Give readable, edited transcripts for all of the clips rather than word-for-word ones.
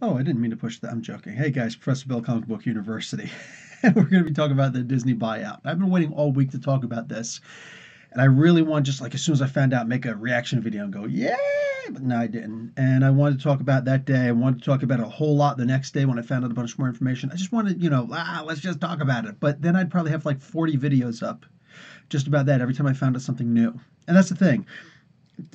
Oh, I didn't mean to push that. I'm joking. Hey guys, Professor Bill, Comic Book University. And we're going to be talking about the Disney buyout. I've been waiting all week to talk about this. And I really want, just like as soon as I found out, make a reaction video and go, yeah! But no, I didn't. And I wanted to talk about that day. I wanted to talk about it a whole lot the next day when I found out a bunch more information. I just wanted, let's just talk about it. But then I'd probably have like 40 videos up just about that every time I found out something new. And that's the thing.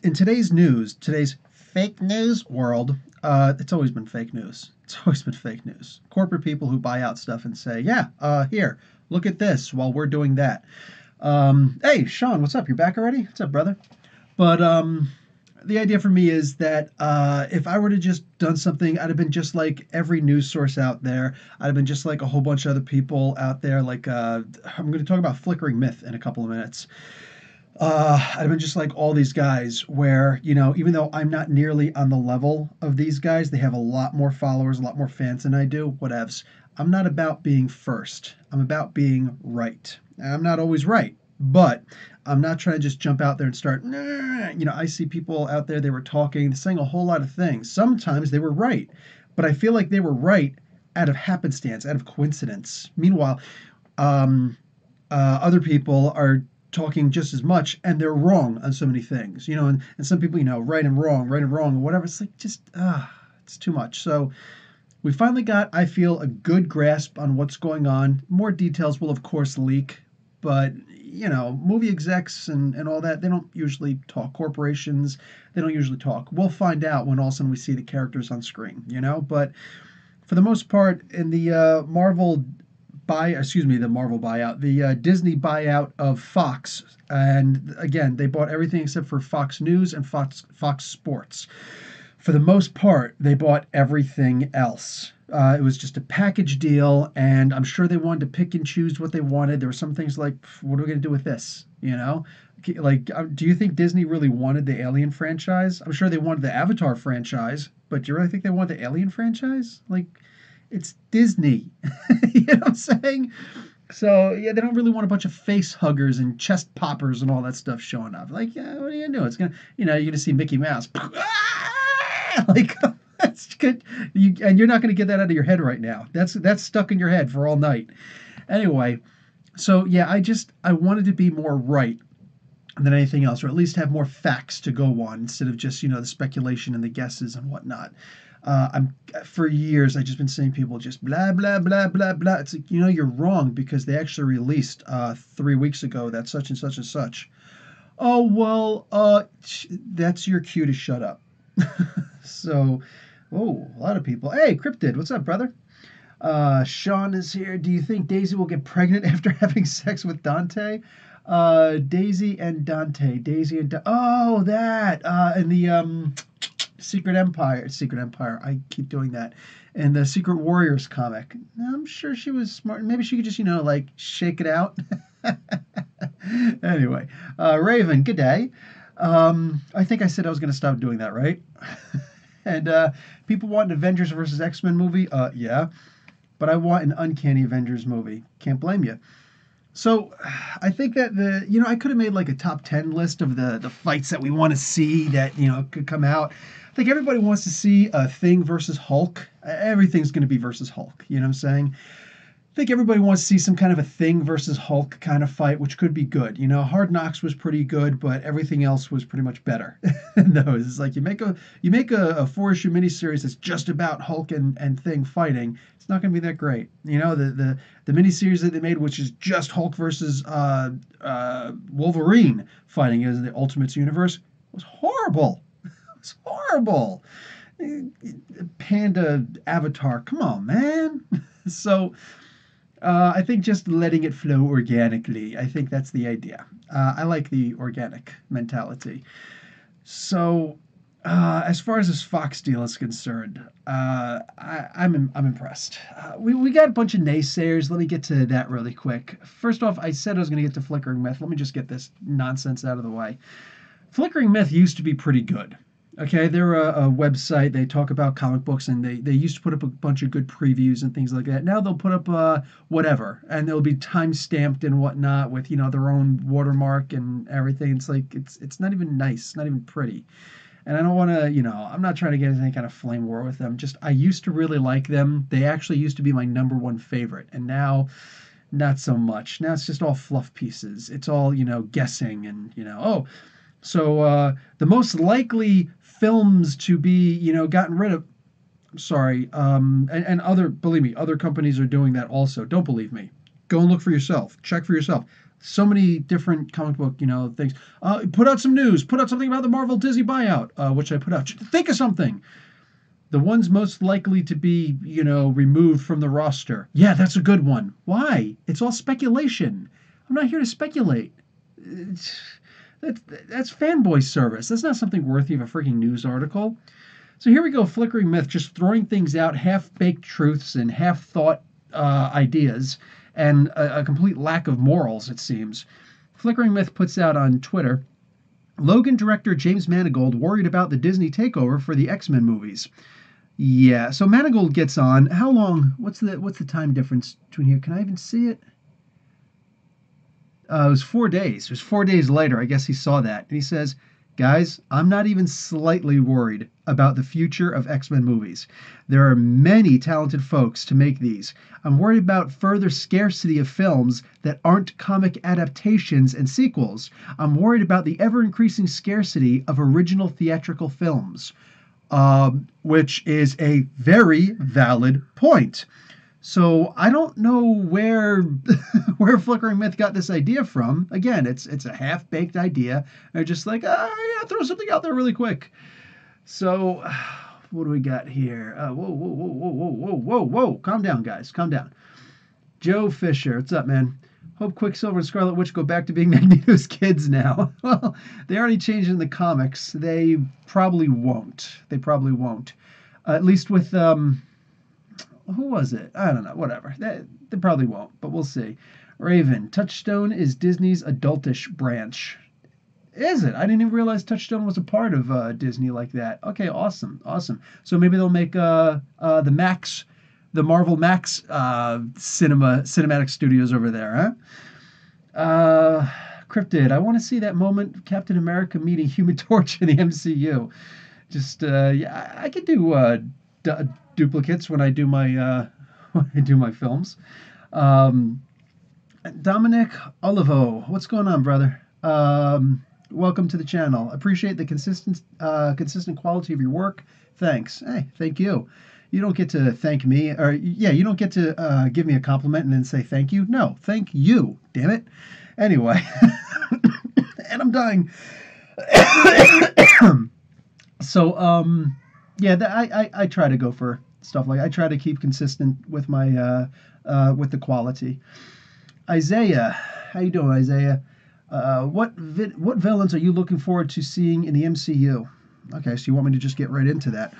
In today's news, today's fake news world, it's always been fake news. It's always been fake news. Corporate people who buy out stuff and say, yeah, here, look at this while we're doing that. Hey, Sean, what's up? You're back already? What's up, brother? But the idea for me is that if I were to just done something, I'd have been just like every news source out there. I'd have been just like a whole bunch of other people out there. Like I'm going to talk about Flickering Myth in a couple of minutes. I've been just like all these guys where, even though I'm not nearly on the level of these guys, they have a lot more followers, a lot more fans than I do, whatevs. I'm not about being first. I'm about being right. And I'm not always right, but I'm not trying to just jump out there and start, nah. I see people out there, they were talking, saying a whole lot of things. Sometimes they were right, but I feel like they were right out of happenstance, out of coincidence. Meanwhile, um, other people are talking just as much and they're wrong on so many things, and some people, right and wrong, and whatever. It's like just, it's too much. So we finally got, I feel, a good grasp on what's going on. More details will, of course, leak, but, movie execs and all that, they don't usually talk. Corporations, they don't usually talk. We'll find out when all of a sudden we see the characters on screen, but for the most part, in the the Marvel buyout, the Disney buyout of Fox, and again, they bought everything except for Fox News and Fox Sports. For the most part, they bought everything else. It was just a package deal, and I'm sure they wanted to pick and choose what they wanted. There were some things like, what are we going to do with this? Like, do you think Disney really wanted the Alien franchise? I'm sure they wanted the Avatar franchise, but do you really think they want the Alien franchise? Like, it's Disney. You know what I'm saying? So yeah, they don't really want a bunch of face huggers and chest poppers and all that stuff showing up. Like, yeah, what are you gonna do? It's gonna, you're gonna see Mickey Mouse. Like, that's good. And you're not gonna get that out of your head right now. That's stuck in your head for all night. Anyway, so yeah, I wanted to be more right than anything else, or at least have more facts to go on instead of just the speculation and the guesses and whatnot. I'm For years I just been seeing people just blah blah blah blah blah. It's like, you're wrong because they actually released 3 weeks ago that such and such and such. Oh well, that's your cue to shut up. So, oh, a lot of people. Hey, Cryptid, what's up, brother? Sean is here. Do you think Daisy will get pregnant after having sex with Dante? Daisy and Dante. Daisy and oh, that in the Secret Empire. Secret Empire. I keep doing that. And the Secret Warriors comic. I'm sure she was smart. Maybe she could just like shake it out. Anyway, Raven. Good day. I think I said I was going to stop doing that, right? And people want an Avengers versus X-Men movie. Yeah, but I want an Uncanny Avengers movie. Can't blame you. So I think that I could have made like a top 10 list of the fights that we want to see that, could come out. I think everybody wants to see a Thing versus Hulk. Everything's going to be versus Hulk. You know what I'm saying? I think everybody wants to see some kind of a Thing versus Hulk kind of fight, which could be good. Hard Knocks was pretty good, but everything else was pretty much better than those. It's like you make a 4-issue miniseries that's just about Hulk and Thing fighting. It's not going to be that great. The miniseries that they made, which is just Hulk versus Wolverine fighting as the Ultimates universe, was horrible. It was horrible. Panda Avatar, come on, man. So. I think just letting it flow organically. I think that's the idea. I like the organic mentality. So, as far as this Fox deal is concerned, I'm impressed. We got a bunch of naysayers. Let me get to that really quick. First off, I said I was going to get to Flickering Myth. Let me just get this nonsense out of the way. Flickering Myth used to be pretty good. Okay, they're a website. They talk about comic books, and they used to put up a bunch of good previews and things like that. Now they'll put up whatever, and they'll be time stamped and whatnot with their own watermark and everything. It's like it's not even nice, not even pretty. And I don't want to, I'm not trying to get into any kind of flame war with them. Just, I used to really like them. They actually used to be my number one favorite. And now, not so much. Now it's just all fluff pieces. It's all, guessing and, oh, so the most likely films to be, gotten rid of. I'm sorry. And other, believe me, other companies are doing that also. Don't believe me. Go and look for yourself. Check for yourself. So many different comic book, things. Put out some news. Put out something about the Marvel Disney buyout. Which I put out. Think of something. The ones most likely to be, removed from the roster. Yeah, that's a good one. Why? It's all speculation. I'm not here to speculate. It's, that's fanboy service. That's not something worthy of a freaking news article. So here we go, Flickering Myth, just throwing things out, half-baked truths and half-thought ideas, and a complete lack of morals, it seems. Flickering Myth puts out on Twitter, Logan director James Mangold worried about the Disney takeover for the X-Men movies. Yeah, so Mangold gets on. How long? What's the time difference between here? Can I even see it? It was 4 days. It was 4 days later. I guess he saw that. And he says, guys, I'm not even slightly worried about the future of X-Men movies. There are many talented folks to make these. I'm worried about further scarcity of films that aren't comic adaptations and sequels. I'm worried about the ever-increasing scarcity of original theatrical films, which is a very valid point. So I don't know where where Flickering Myth got this idea from. Again, it's a half-baked idea. They're just like, yeah, throw something out there really quick. So what do we got here? Whoa. Calm down, guys. Calm down. Joe Fisher, what's up, man? Hope Quicksilver and Scarlet Witch go back to being Magneto's kids now. Well, they already changed in the comics. They probably won't. At least with who was it? I don't know. Whatever. They probably won't, but we'll see. Raven, Touchstone is Disney's adultish branch. Is it? I didn't even realize Touchstone was a part of Disney like that. Okay, awesome. So maybe they'll make the Marvel Max cinematic studios over there, huh? Cryptid, I want to see that moment of Captain America meeting Human Torch in the MCU. Just yeah, I could do duplicates when I do my films. Dominic Olivo, what's going on, brother? Welcome to the channel. Appreciate the consistent quality of your work. Thanks. Hey, thank you. You don't get to thank me, or yeah, you don't get to give me a compliment and then say thank you. No, thank you. Damn it. Anyway, and I'm dying. So yeah, I try to go for stuff like I try to keep consistent with my with the quality. Isaiah, how you doing, Isaiah? What villains are you looking forward to seeing in the MCU? Okay, so you want me to just get right into that.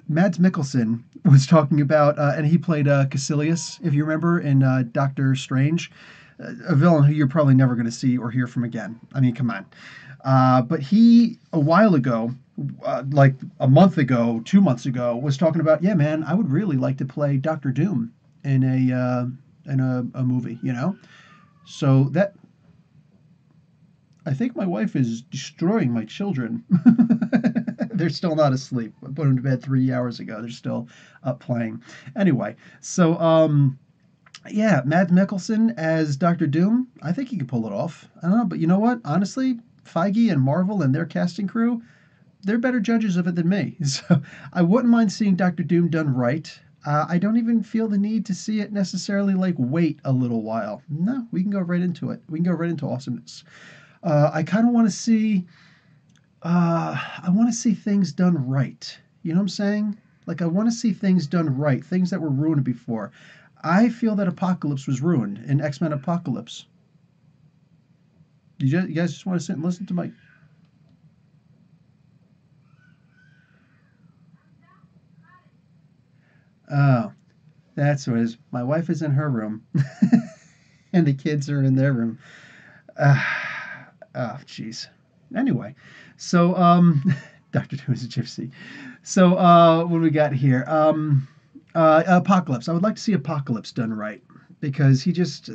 Mads Mikkelsen was talking about, and he played Caecilius, if you remember, in Doctor Strange, a villain who you're probably never going to see or hear from again. I mean, come on. But he, a while ago, like a month ago, 2 months ago, was talking about, yeah, man, I would really like to play Doctor Doom in a movie, So that, I think my wife is destroying my children. They're still not asleep. I put them to bed 3 hours ago. They're still up playing. Anyway, so yeah, Mads Mikkelsen as Doctor Doom. I think he could pull it off. I don't know, but you know what? Honestly, Feige and Marvel and their casting crew, they're better judges of it than me. So I wouldn't mind seeing Doctor Doom done right. I don't even feel the need to see it necessarily like wait a little while. No, we can go right into it. We can go right into awesomeness. I kind of want to see. I want to see things done right. You know what I'm saying? Like I want to see things done right. Things that were ruined before. I feel that Apocalypse was ruined in X-Men Apocalypse. You guys just want to sit and listen to my. Oh, that's what it is. My wife is in her room, and the kids are in their room. Oh, jeez. Anyway, so Doctor Doom is a gypsy. So what do we got here? Apocalypse. I would like to see Apocalypse done right. because he just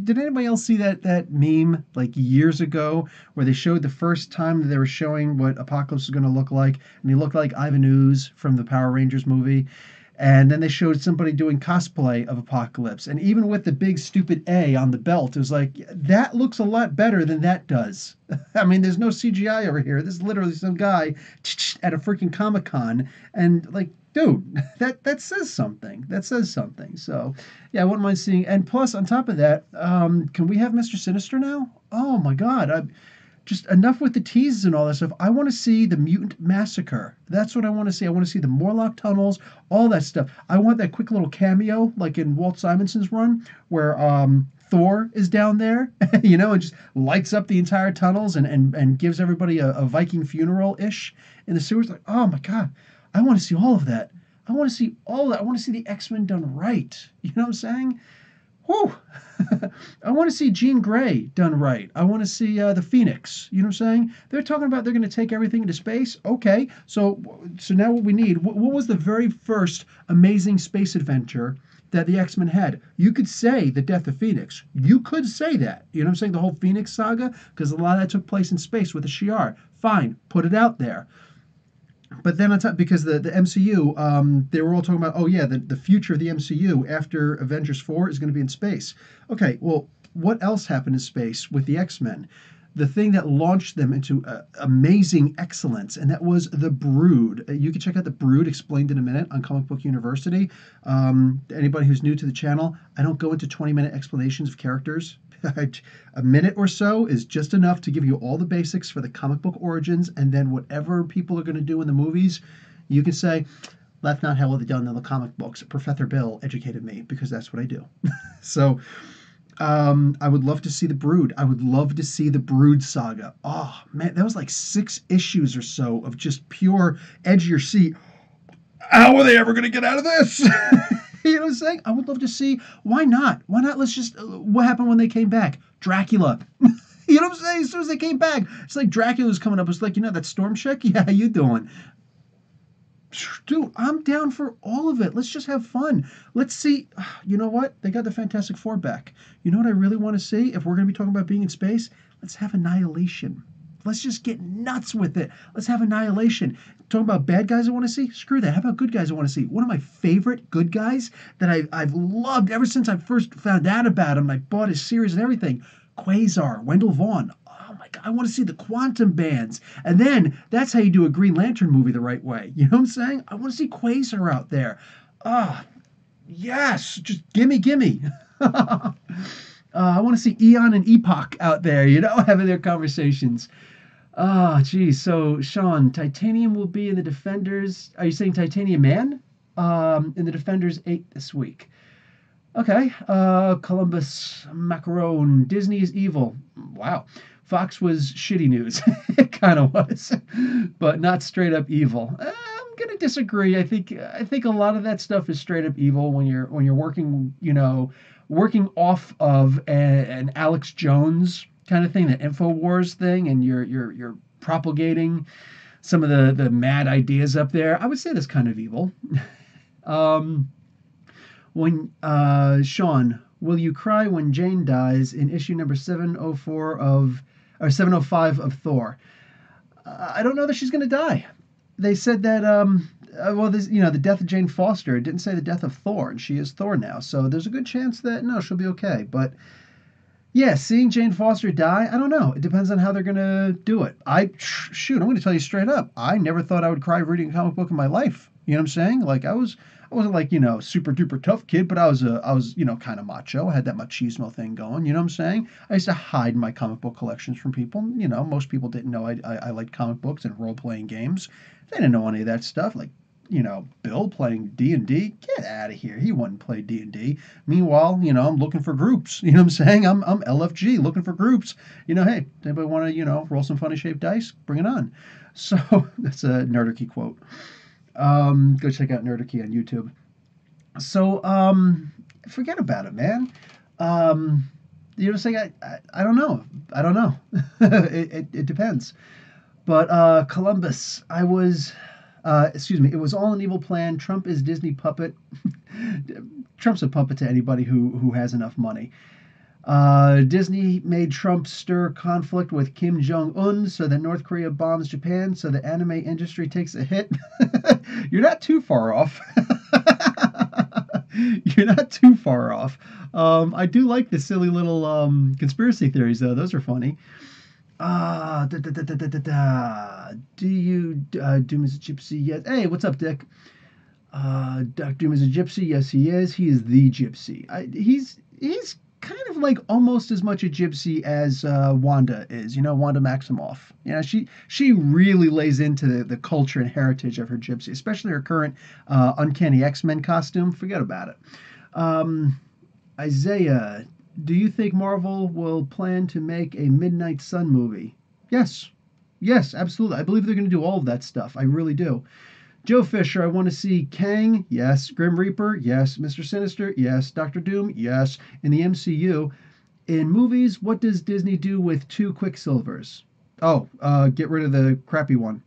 did anybody else see that meme like years ago where they showed the first time that they were showing what Apocalypse was going to look like, and he looked like Ivan Ooze from the Power Rangers movie, and then they showed somebody doing cosplay of Apocalypse, and even with the big stupid A on the belt, it was like that looks a lot better than that does. I mean, there's no CGI over here. This is literally some guy at a freaking Comic Con, and like, dude, that says something. That says something. So, yeah, I wouldn't mind seeing. And plus, on top of that, can we have Mr. Sinister now? Oh my God, just enough with the teases and all that stuff. I want to see the mutant massacre. That's what I want to see. I want to see the Morlock tunnels, all that stuff. I want that quick little cameo, like in Walt Simonson's run, where Thor is down there, and just lights up the entire tunnels and gives everybody a Viking funeral ish in the sewers. Like, oh my God, I want to see all of that. I want to see all that. I want to see the X-Men done right. You know what I'm saying? Whew. I want to see Jean Grey done right. I want to see the Phoenix. You know what I'm saying? They're talking about they're going to take everything into space. Okay, so now what we need? What was the very first amazing space adventure that the X-Men had? You could say the Death of Phoenix. You could say that. You know what I'm saying? The whole Phoenix saga, because a lot of that took place in space with the Shi'ar. Fine, put it out there. But then on top, because the MCU, they were all talking about, oh yeah, the future of the MCU after Avengers 4 is going to be in space. Okay, well, what else happened in space with the X-Men? The thing that launched them into amazing excellence, and that was the Brood. You can check out the Brood explained in a minute on Comic Book University. Anybody who's new to the channel, I don't go into 20-minute explanations of characters. A minute or so is just enough to give you all the basics for the comic book origins, and then whatever people are going to do in the movies, you can say, that's not how they're done in the comic books. Professor Bill educated me, because that's what I do. So I would love to see the Brood. I would love to see the Brood saga. Oh man, that was like 6 issues or so of just pure edge of your seat. How are they ever going to get out of this? You know what I'm saying? I would love to see. Why not? Why not? Let's just. What happened when they came back? Dracula. You know what I'm saying? As soon as they came back, it's like Dracula's coming up. It's like, that Storm chick? Yeah, how you doing? Dude, I'm down for all of it. Let's just have fun. Let's see. You know what? They got the Fantastic Four back. You know what I really want to see? If we're going to be talking about being in space, let's have Annihilation. Let's just get nuts with it. Let's have Annihilation. Talking about bad guys I want to see? Screw that. How about good guys I want to see? One of my favorite good guys that I've loved ever since I first found out about him. I bought his series and everything. Quasar, Wendell Vaughn. Oh my God, I want to see the Quantum Bands. And then that's how you do a Green Lantern movie the right way. You know what I'm saying? I want to see Quasar out there. Ah, yes. Just gimme, gimme. I want to see Eon and Epoch out there, having their conversations. Ah, geez. So, Sean, Titanium will be in the Defenders. Are you saying Titanium Man? In the Defenders 8 this week. Okay. Columbus Macaron. Disney is evil. Wow. Fox was shitty news. It kind of was, but not straight up evil. I'm gonna disagree. I think a lot of that stuff is straight up evil when you're working, working off of an Alex Jones kind of thing, the InfoWars thing, and you're propagating some of the mad ideas up there. I would say that's kind of evil. um, when Sean, will you cry when Jane dies in issue number 704 or 705 of Thor? I don't know that she's going to die. They said that the death of Jane Foster. It didn't say the death of Thor, and she is Thor now. So there's a good chance that no, she'll be okay. But yeah, seeing Jane Foster die, I don't know. It depends on how they're gonna do it. I'm going to tell you straight up. I never thought I would cry reading a comic book in my life. You know what I'm saying? Like I wasn't like super duper tough kid, but I was kind of macho. I had that machismo thing going. You know what I'm saying? I used to hide my comic book collections from people. Most people didn't know I liked comic books and role playing games. They didn't know any of that stuff. Like Bill playing D&D. Get out of here. He wouldn't play D&D. Meanwhile, I'm looking for groups. You know what I'm saying? I'm LFG looking for groups. Hey, anybody want to, roll some funny shaped dice? Bring it on. So that's a Nerdarchy quote. Go check out Nerdarchy on YouTube. So, forget about it, man. You know what I'm saying? I don't know. I don't know. It depends. But Columbus, it was all an evil plan. Trump is Disney puppet. Trump's a puppet to anybody who has enough money. Disney made Trump stir conflict with Kim Jong Un so that North Korea bombs Japan so the anime industry takes a hit. You're not too far off. You're not too far off. I do like the silly little conspiracy theories, though. Those are funny. Da, da, da, da, da, da, da. Do you Doom is a gypsy? Yes. Hey, what's up, Dick? Doctor Doom is a gypsy. Yes, he is. He is the gypsy. He's kind of like almost as much a gypsy as Wanda is. You know, Wanda Maximoff. You know, she really lays into the culture and heritage of her gypsy, especially her current Uncanny X-Men costume. Forget about it. Um, Isaiah, do you think Marvel will plan to make a Midnight Sun movie? Yes. Yes, absolutely. I believe they're going to do all of that stuff. I really do. Joe Fisher, I want to see Kang. Yes. Grim Reaper. Yes. Mr. Sinister. Yes. Doctor Doom. Yes. In the MCU. In movies, what does Disney do with two Quicksilvers? Oh, get rid of the crappy one.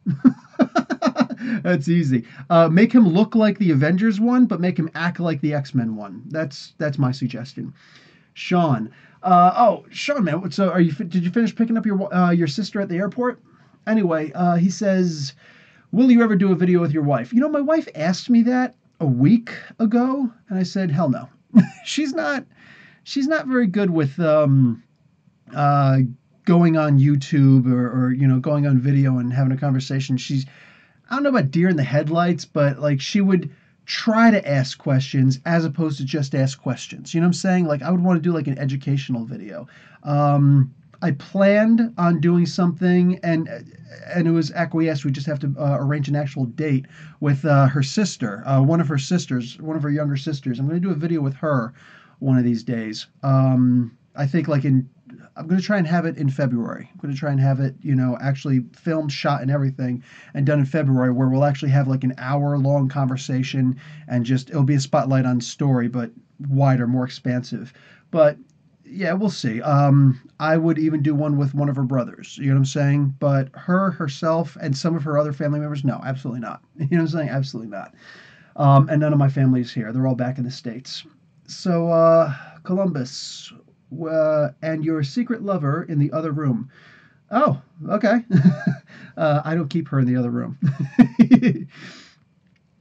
That's easy. Make him look like the Avengers one, but make him act like the X-Men one. That's my suggestion. Sean. Sean, man. So, Did you finish picking up your sister at the airport? Anyway, he says, "Will you ever do a video with your wife?" You know, my wife asked me that a week ago, and I said, "Hell no." she's not. She's not very good with uh, going on YouTube or going on video and having a conversation. I don't know about deer in the headlights, but like she would try to ask questions as opposed to just ask questions. You know what I'm saying? Like I would want to do like an educational video. I planned on doing something, and it was acquiesced. We just have to arrange an actual date with her sister, one of her sisters, one of her younger sisters. I'm going to do a video with her one of these days. I think I'm going to try and have it in February. I'm going to try and have it, actually filmed, shot, and everything, and done in February, where we'll actually have like an hour-long conversation, and just it'll be a spotlight on story, but wider, more expansive. But yeah, we'll see. I would even do one with one of her brothers. You know what I'm saying? But herself, and some of her other family members, no, absolutely not. You know what I'm saying? Absolutely not. And none of my family's here. They're all back in the States. So, Columbus, and your secret lover in the other room. Oh, okay. I don't keep her in the other room.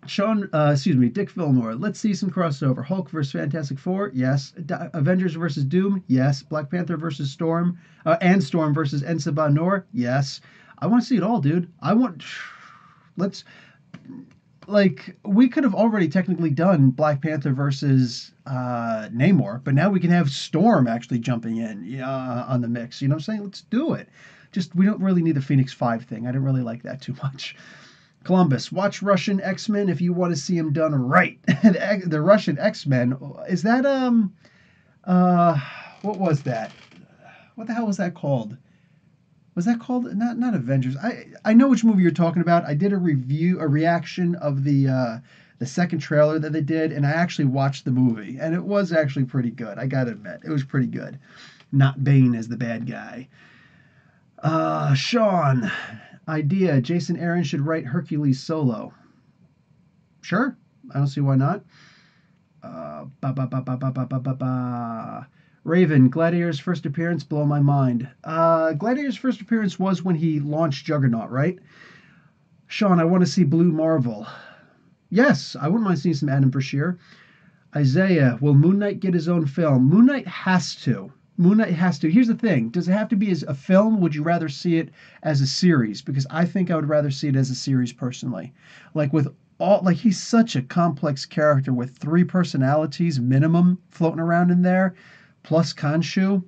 Dick Fillmore. Let's see some crossover. Hulk versus Fantastic Four, yes. Avengers versus Doom, yes. Black Panther versus Storm, and Storm versus Ensa Noor, yes. I want to see it all, dude. Let's, like, we could have already technically done Black Panther versus Namor, but now we can have Storm actually jumping in on the mix. You know what I'm saying? Let's do it. Just, we don't really need the Phoenix 5 thing. I didn't really like that too much. Columbus, watch Russian X-Men if you want to see them done right. The Russian X-Men, is that, what was that? What the hell was that called? Was that called, not Avengers? I know which movie you're talking about. I did a reaction of the second trailer that they did, and I actually watched the movie, and it was actually pretty good. I gotta admit, it was pretty good. Not Bane as the bad guy. Sean, idea: Jason Aaron should write Hercules solo. Sure, I don't see why not. Ba ba ba ba ba ba ba ba ba. Raven, Gladiator's first appearance, blow my mind. Gladiator's first appearance was when he launched Juggernaut, right? Sean, I want to see Blue Marvel. Yes, I wouldn't mind seeing some Adam Brashear. Isaiah, will Moon Knight get his own film? Moon Knight has to. Moon Knight has to. Here's the thing. Does it have to be as a film? Would you rather see it as a series? Because I think I would rather see it as a series personally. He's such a complex character with 3 personalities minimum floating around in there, plus Khonshu.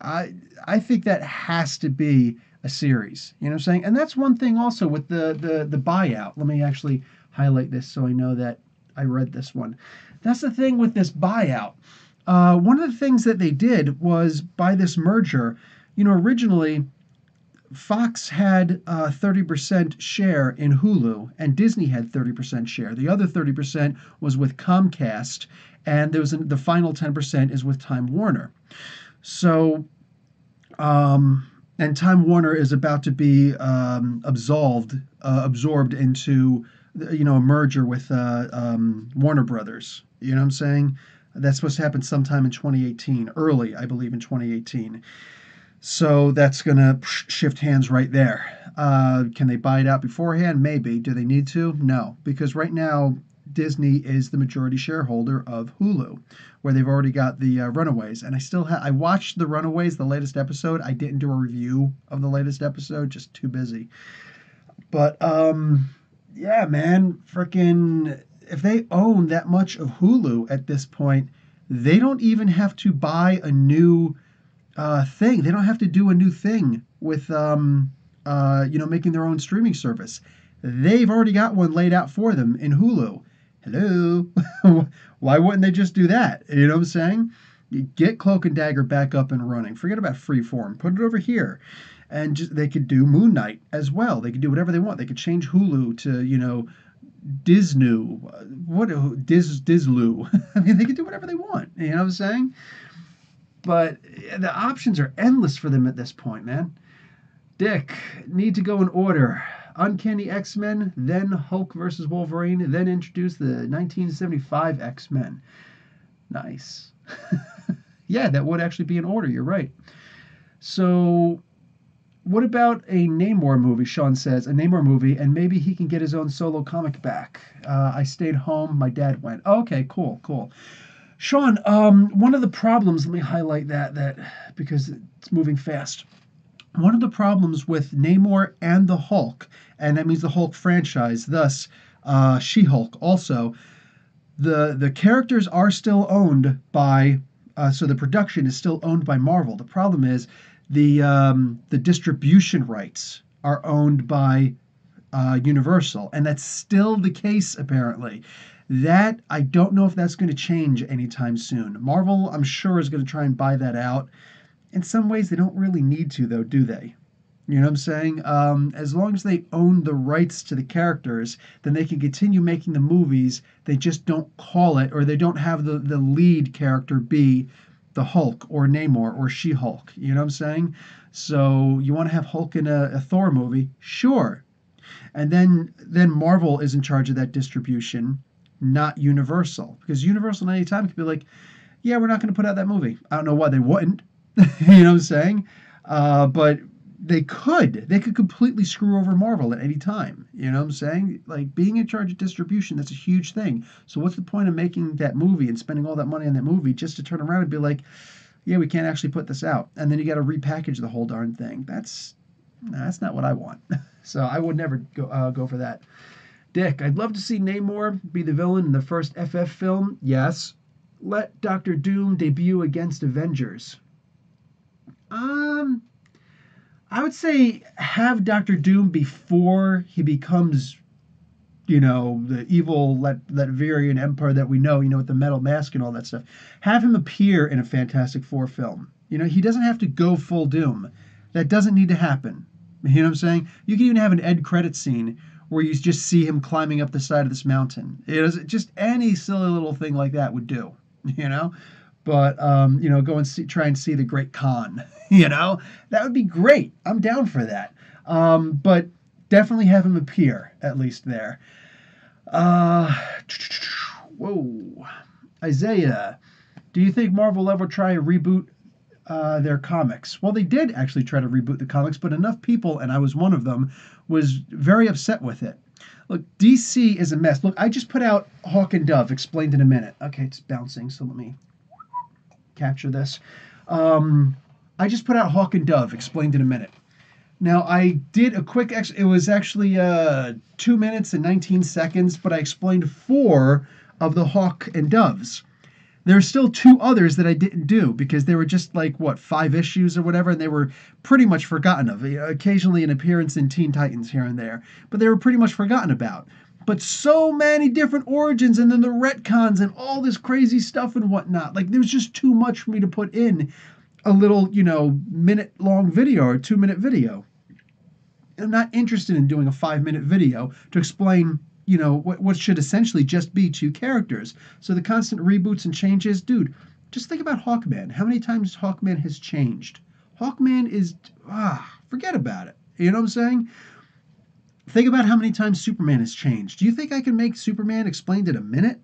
I think that has to be a series. You know what I'm saying? And that's one thing also with the buyout. Let me actually highlight this so I know that I read this one. That's the thing with this buyout. One of the things that they did was by this merger, originally Fox had a 30% share in Hulu, and Disney had 30% share. The other 30% was with Comcast, and the final 10% is with Time Warner. So, and Time Warner is about to be absorbed into, a merger with Warner Brothers. You know what I'm saying? That's supposed to happen sometime in 2018, early, I believe, in 2018. So that's going to shift hands right there. Can they buy it out beforehand? Maybe. Do they need to? No, because right now Disney is the majority shareholder of Hulu, where they've already got the Runaways. And I watched the Runaways, the latest episode. I didn't do a review of the latest episode, just too busy. But yeah, man, freaking if they own that much of Hulu at this point, they don't even have to buy a new thing. They don't have to do a new thing with making their own streaming service. They've already got one laid out for them in Hulu. Hello, why wouldn't they just do that? You know what I'm saying? You get Cloak and Dagger back up and running. Forget about Freeform. Put it over here, and they could do Moon Knight as well. They could do whatever they want. They could change Hulu to Disney. What Dislu? I mean, they could do whatever they want. You know what I'm saying? But the options are endless for them at this point, man. Dick, need to go in order. Uncanny X-Men, then Hulk versus Wolverine, then introduce the 1975 X-Men. Nice. Yeah, that would actually be in order. You're right. So, what about a Namor movie? Sean says, a Namor movie, and maybe he can get his own solo comic back. I stayed home. My dad went. Okay, cool, cool. Sean, one of the problems, let me highlight that because it's moving fast. One of the problems with Namor and the Hulk, and that means the Hulk franchise, thus She-Hulk also, the characters are still owned by, so the production is still owned by Marvel. The problem is the distribution rights are owned by Universal, and that's still the case apparently. That I don't know if that's going to change anytime soon. Marvel, I'm sure, is going to try and buy that out. In some ways, they don't really need to, though, do they? You know what I'm saying? As long as they own the rights to the characters, then they can continue making the movies. They just don't call it, or they don't have the lead character be the Hulk or Namor or She-Hulk. You know what I'm saying? So you want to have Hulk in a Thor movie? Sure. And then Marvel is in charge of that distribution, not Universal. Because Universal at any time could be like, yeah, we're not going to put out that movie. I don't know why they wouldn't. You know what I'm saying? But they could. They could completely screw over Marvel at any time. You know what I'm saying? Like being in charge of distribution, that's a huge thing. So what's the point of making that movie and spending all that money on that movie just to turn around and be like, yeah, we can't actually put this out. And then you got to repackage the whole darn thing. That's not what I want. So I would never go for that. Dick, I'd love to see Namor be the villain in the first FF film. Yes. Let Doctor Doom debut against Avengers. I would say have Doctor Doom before he becomes, the evil Latverian Emperor that we know, with the metal mask and all that stuff. Have him appear in a Fantastic Four film. He doesn't have to go full Doom. That doesn't need to happen. You know what I'm saying? You can even have an end credit scene where you just see him climbing up the side of this mountain. Just any silly little thing like that would do. You know? But go and try and see the Great Khan. That would be great. I'm down for that. But definitely have him appear at least there. Whoa, Isaiah, do you think Marvel will ever try to reboot their comics? Well, they did actually try to reboot the comics, but enough people, and I was one of them, was very upset with it. Look, DC is a mess. Look, I just put out Hawk and Dove, explained in a minute. Okay, it's bouncing, so let me capture this. I just put out Hawk and Dove, explained in a minute. Now, I did a quick, it was actually 2 minutes and 19 seconds, but I explained 4 of the Hawk and Doves. There's still 2 others that I didn't do because they were just 5 issues or whatever, and they were pretty much forgotten of. Occasionally an appearance in Teen Titans here and there, but they were pretty much forgotten about. But so many different origins, and then the retcons and all this crazy stuff and whatnot. There was just too much for me to put in a little, minute-long video or 2-minute video. I'm not interested in doing a 5-minute video to explain what should essentially just be 2 characters. So the constant reboots and changes, dude, just think about Hawkman. How many times Hawkman has changed? Hawkman is, forget about it. You know what I'm saying? Think about how many times Superman has changed. Do you think I can make Superman explained in a minute?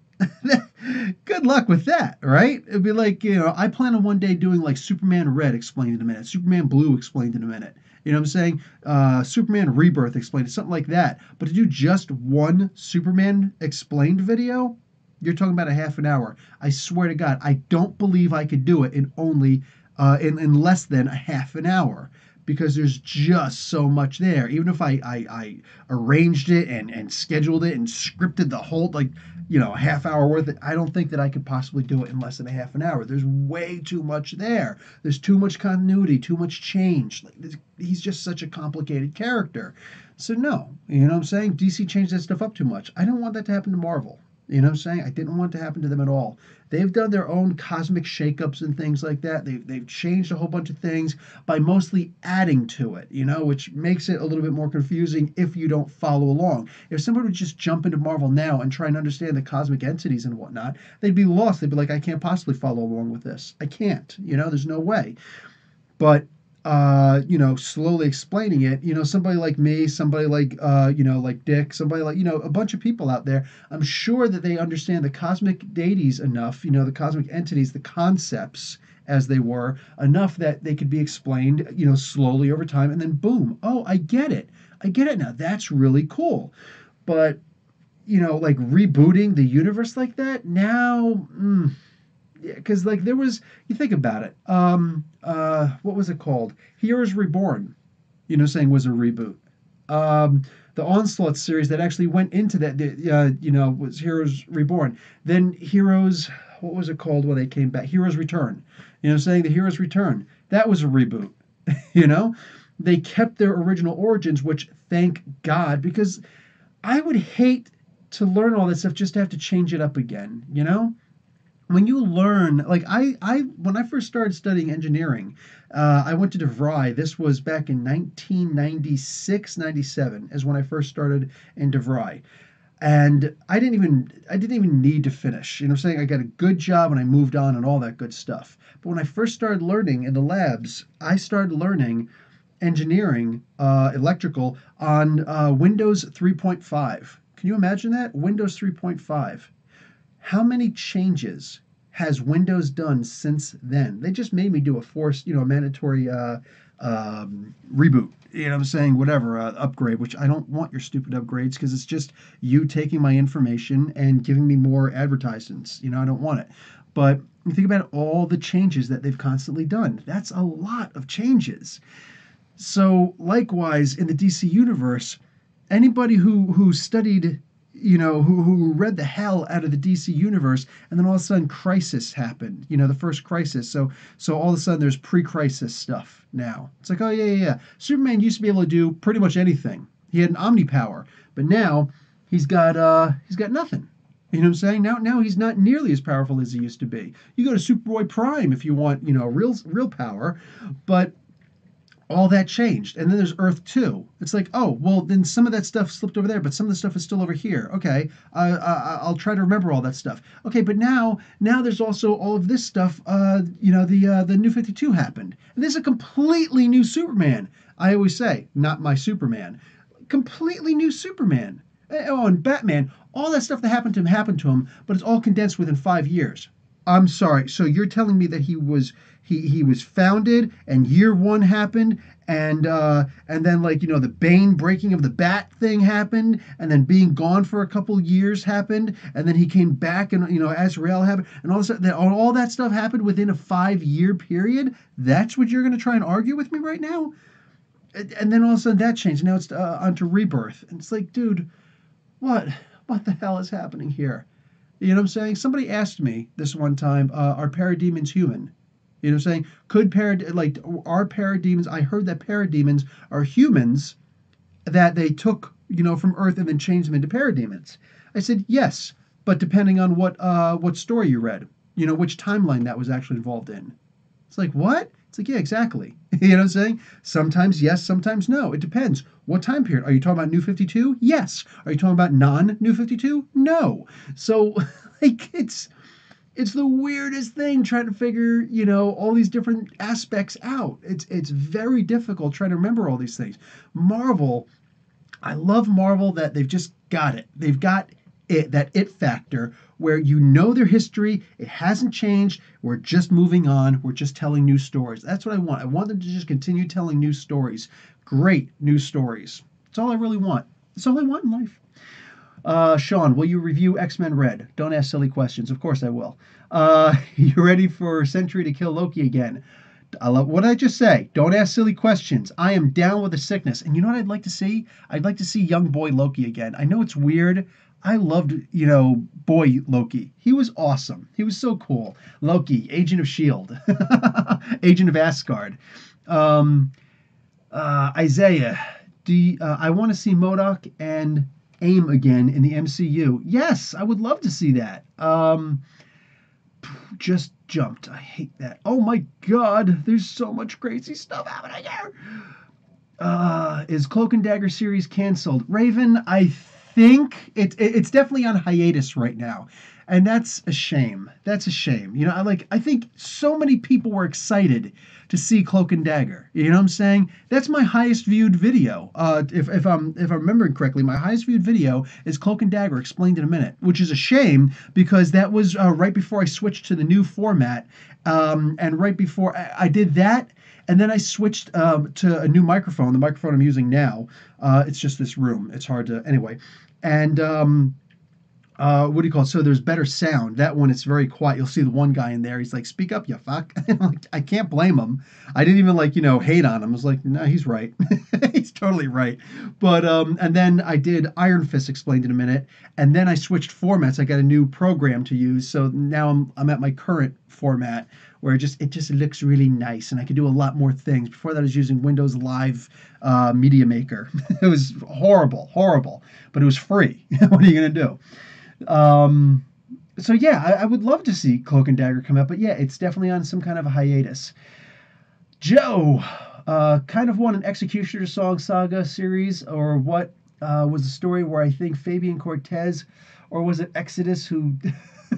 Good luck with that, right? It'd be like, I plan on one day doing like Superman Red explained in a minute, Superman Blue explained in a minute. You know what I'm saying? Superman Rebirth explained, something like that. But to do just one Superman explained video, you're talking about a half an hour. I swear to God, I don't believe I could do it in only in less than a half an hour because there's just so much there. Even if I arranged it and scheduled it and scripted the whole like a half hour worth, I don't think that I could possibly do it in less than a half an hour. There's way too much there. There's too much continuity, too much change. Like, he's just such a complicated character. So no, you know what I'm saying? DC changed that stuff up too much. I don't want that to happen to Marvel. You know what I'm saying? I didn't want it to happen to them at all. They've done their own cosmic shakeups and things like that. They've changed a whole bunch of things by mostly adding to it, which makes it a little bit more confusing if you don't follow along. If somebody would just jump into Marvel now and try and understand the cosmic entities and whatnot, they'd be lost. They'd be like, I can't possibly follow along with this. I can't. There's no way. But slowly explaining it, somebody like me, somebody like, like Dick, somebody like, a bunch of people out there, I'm sure that they understand the cosmic deities enough, the cosmic entities, the concepts as they were, enough that they could be explained, slowly over time, and then boom, oh, I get it. I get it now. That's really cool. But, like rebooting the universe like that, now, because like there was, you think about it, what was it called, Heroes Reborn, saying was a reboot. The Onslaught series that actually went into that, was Heroes Reborn. Then Heroes, what was it called when they came back, Heroes Return, saying the Heroes Return, that was a reboot. you know they kept their original origins, which thank God, because I would hate to learn all this stuff just to have to change it up again. When you learn, like I when I first started studying engineering, I went to DeVry. This was back in 1996, 97 is when I first started in DeVry. And I didn't even need to finish. I'm saying? I got a good job and I moved on and all that good stuff. But when I first started learning in the labs, I started learning engineering, electrical on Windows 3.5. Can you imagine that? Windows 3.5. How many changes has Windows done since then? They just made me do a forced, a mandatory reboot. What I'm saying? Whatever, upgrade, which I don't want your stupid upgrades because it's just you taking my information and giving me more advertisements. I don't want it. But you think about all the changes that they've constantly done. That's a lot of changes. So likewise, in the DC universe, anybody who studied, who read the hell out of the DC universe, and then all of a sudden Crisis happened, the first Crisis. So all of a sudden there's pre-Crisis stuff now. It's like, oh yeah. Superman used to be able to do pretty much anything. He had an omni power, but now he's got nothing. You know what I'm saying? Now he's not nearly as powerful as he used to be. You go to Superboy Prime if you want, real power, but all that changed. And then there's Earth 2. It's like, oh, well, then some of that stuff slipped over there, but some of the stuff is still over here. Okay, I'll try to remember all that stuff. Okay, but now there's also all of this stuff. The New 52 happened. And this is a completely new Superman. I always say, not my Superman. Completely new Superman. Oh, and Batman. All that stuff that happened to him, but it's all condensed within 5 years. I'm sorry. So you're telling me that he was founded and year one happened and then like the Bane breaking of the bat thing happened and then being gone for a couple years happened and then he came back and s.h.i.e.l.d. happened and all that stuff happened within a 5 year period. That's what you're going to try and argue with me right now? And then all of a sudden that changed. Now it's onto Rebirth, and it's like, dude, what the hell is happening here? You know what I'm saying? Somebody asked me this one time, are parademons human? You know what I'm saying? Are parademons? I heard that parademons are humans that they took, from Earth and then changed them into parademons. I said yes, but depending on what story you read, which timeline that was actually involved in. It's like, what? It's like, yeah, exactly. You know what I'm saying? Sometimes yes, sometimes no. It depends. What time period? Are you talking about New 52? Yes. Are you talking about non-New 52? No. So, like, it's the weirdest thing trying to figure, all these different aspects out. It's very difficult trying to remember all these things. Marvel, I love Marvel that they've just got it. They've got it factor where you know their history, it hasn't changed, we're just moving on, we're just telling new stories. That's what I want. I want them to just continue telling new stories. Great new stories. That's all I really want. That's all I want in life. Sean, will you review X-Men Red? Don't ask silly questions. Of course I will. You ready for Sentry to kill Loki again? I love what did I just say. Don't ask silly questions. I am down with the sickness. And you know what I'd like to see? I'd like to see young boy Loki again. I know it's weird. I loved, boy Loki. He was awesome. He was so cool. Loki, Agent of S.h.i.e.L.D., Agent of Asgard. Um, Isaiah, I want to see MODOK and AIM again in the MCU. Yes, I would love to see that. Just jumped. I hate that. Oh my god, there's so much crazy stuff happening here. Is Cloak and Dagger series canceled? Raven, I think it's definitely on hiatus right now. And that's a shame. That's a shame. I think so many people were excited to see Cloak and Dagger. You know what I'm saying? That's my highest viewed video. If I'm remembering correctly, my highest viewed video is Cloak and Dagger Explained in a Minute, which is a shame because that was right before I switched to the new format, and right before I did that. And then I switched to a new microphone, the microphone I'm using now. It's just this room. It's hard to, anyway. And what do you call it? So there's better sound. That one, it's very quiet. You'll see the one guy in there. He's like, "Speak up, you fuck." I can't blame him. I didn't even hate on him. I was like, "No, he's right. He's totally right." But and then I did Iron Fist Explained in a Minute, and then I switched formats. I got a new program to use, so now I'm at my current format where it just looks really nice, and I can do a lot more things. Before that, I was using Windows Live Media Maker. It was horrible, but it was free. What are you gonna do? So yeah, I would love to see Cloak and Dagger come out, but yeah, it's definitely on some kind of a hiatus. Joe, kind of want an Executioner Song Saga series, or what was the story where I think Fabian Cortez, or was it Exodus who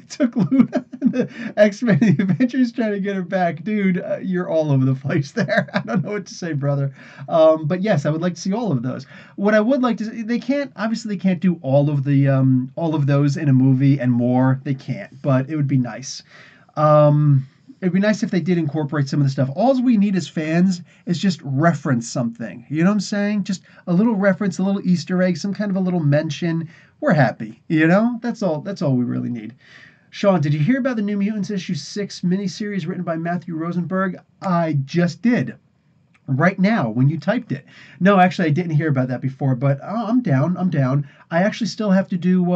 took Luna and the X-Men and the Avengers trying to get her back? Dude, you're all over the place there. I don't know what to say, brother. But yes, I would like to see all of those. What I would like to see, they can't do all of those in a movie and more. They can't, but it would be nice. It'd be nice if they did incorporate some of the stuff. All we need as fans is just reference something. You know what I'm saying? Just a little reference, a little Easter egg, some kind of a little mention. We're happy. That's all we really need. Sean, did you hear about the New Mutants issue 6 miniseries written by Matthew Rosenberg? I just did. Right now, when you typed it. No, actually, I didn't hear about that before, but I'm down. I actually still have to do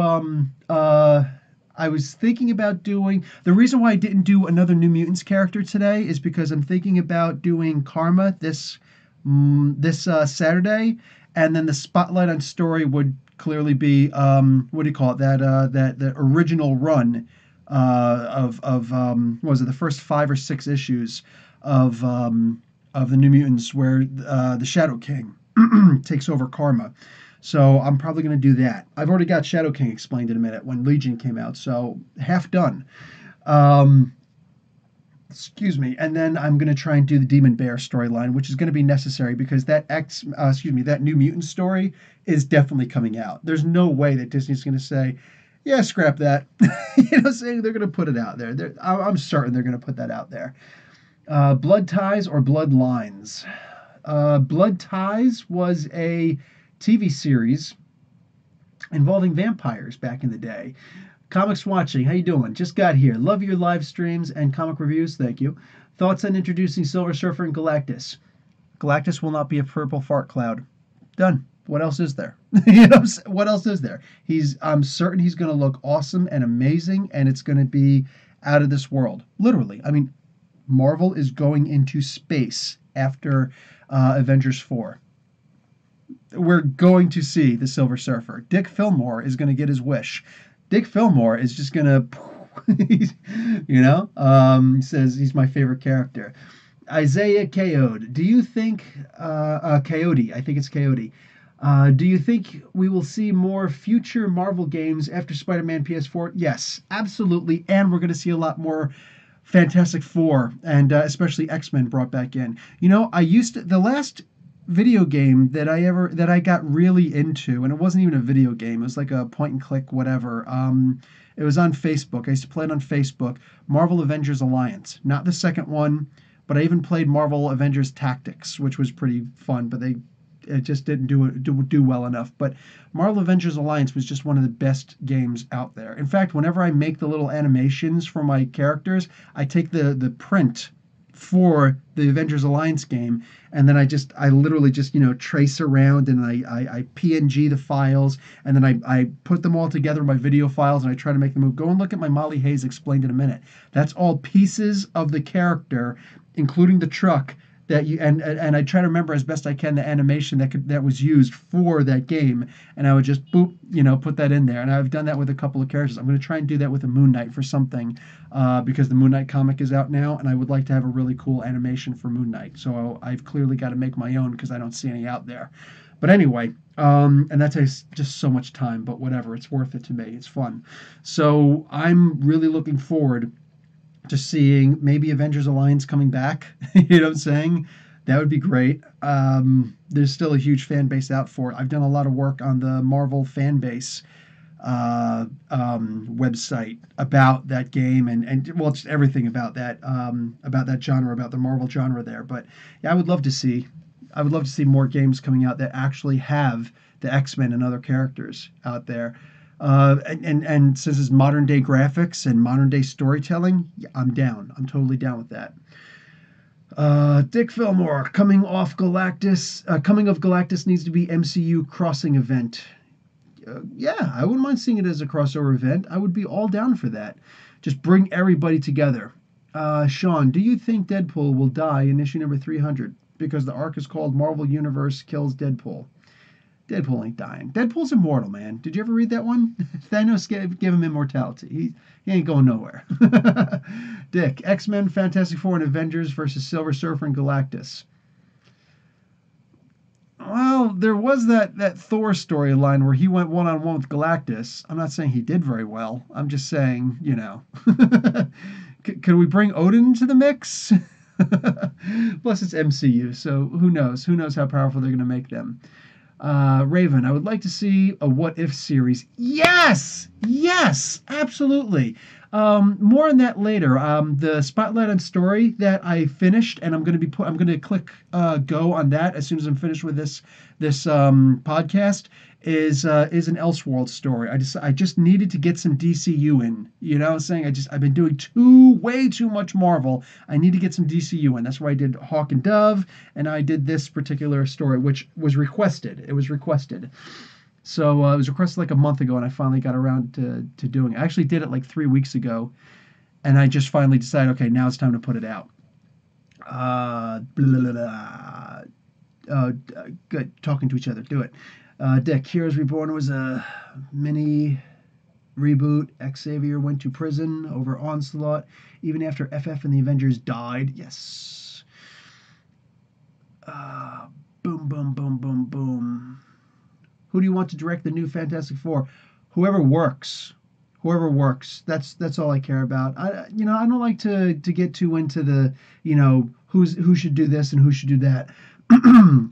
I was thinking about doing. The reason why I didn't do another New Mutants character today is because I'm thinking about doing Karma this Saturday, and then the spotlight on story would clearly be what do you call it? That original run what was it, the first 5 or 6 issues of the New Mutants where the Shadow King takes over Karma. So I'm probably going to do that. I've already got Shadow King Explained in a Minute when Legion came out, so half done. Excuse me. And then I'm going to try and do the Demon Bear storyline, which is going to be necessary because that New Mutant story is definitely coming out. There's no way that Disney's going to say, "Yeah, scrap that." Saying they're going to put it out there. I'm certain they're going to put that out there. Blood Ties or Bloodlines? Blood Ties was a TV series involving vampires back in the day. Comics Watching, how you doing? Just got here. Love your live streams and comic reviews. Thank you. Thoughts on introducing Silver Surfer and Galactus? Galactus will not be a purple fart cloud. Done. What else is there? What else is there? I'm certain he's going to look awesome and amazing, and it's going to be out of this world. Literally. I mean, Marvel is going into space after Avengers 4. We're going to see the Silver Surfer. Dick Fillmore is going to get his wish. Dick Fillmore is just going to, says he's my favorite character. Isaiah Coyote, do you think, Coyote, I think it's Coyote, do you think we will see more future Marvel games after Spider-Man PS4? Yes, absolutely, and we're going to see a lot more Fantastic Four, and especially X-Men brought back in. The last video game that I got really into, and it wasn't even a video game. It was like a point and click whatever. It was on Facebook. I used to play it on Facebook. Marvel Avengers Alliance, not the second one, but I even played Marvel Avengers Tactics, which was pretty fun. But it just didn't do well enough. But Marvel Avengers Alliance was just one of the best games out there. In fact, whenever I make the little animations for my characters, I take the print for the Avengers Alliance game, and then I literally just trace around, and I PNG the files, and then I put them all together in my video files, and I try to make them move. Go and look at my Molly Hayes Explained in a Minute. That's all pieces of the character, including the truck, that you and I try to remember as best I can the animation that was used for that game, and I would just boop, put that in there. And I've done that with a couple of characters. I'm going to try and do that with a Moon Knight for something, because the Moon Knight comic is out now, and I would like to have a really cool animation for Moon Knight. So I've clearly got to make my own because I don't see any out there. But anyway, and that takes just so much time, but whatever, it's worth it to me. It's fun. So I'm really looking forward to seeing maybe Avengers Alliance coming back. You know what I'm saying? That would be great. There's still a huge fan base out for it. I've done a lot of work on the Marvel fan base website about that game, and well, just everything about that genre, about the Marvel genre there. But yeah, I would love to see more games coming out that actually have the X-Men and other characters out there. And since it's modern day graphics and modern day storytelling, yeah, I'm down. I'm totally down with that. Dick Fillmore, Coming of Galactus needs to be MCU crossing event. Yeah, I wouldn't mind seeing it as a crossover event. I would be all down for that. Just bring everybody together. Sean, do you think Deadpool will die in issue number 300 because the arc is called Marvel Universe Kills Deadpool? Deadpool ain't dying. Deadpool's immortal, man. Did you ever read that one? Thanos gave him immortality. He ain't going nowhere. Dick, X-Men, Fantastic Four, and Avengers versus Silver Surfer and Galactus. Well, there was that Thor storyline where he went one-on-one with Galactus. I'm not saying he did very well. I'm just saying, Could we bring Odin into the mix? Plus, it's MCU, so who knows? Who knows how powerful they're going to make them? Raven, I would like to see a What If series. Yes! Yes! Absolutely. More on that later. The Spotlight on Story that I finished, and I'm going to click go on that as soon as I'm finished with this podcast. Is an Elseworld story. I just needed to get some DCU in. You know what I'm saying? I've been doing way too much Marvel. I need to get some DCU in. That's why I did Hawk and Dove, and I did this particular story, which was requested. It was requested. So it was requested like a month ago, and I finally got around to doing it. I actually did it like 3 weeks ago, and I just finally decided, okay, now it's time to put it out. Blah, blah, blah. Good. Talking to each other. Do it. Dick, Heroes Reborn was a mini reboot. Xavier went to prison over Onslaught, even after FF and the Avengers died. Yes. Boom, boom, boom, boom, boom. Who do you want to direct the new Fantastic Four? Whoever works. Whoever works. That's all I care about. I don't like to get too into the, who should do this and who should do that.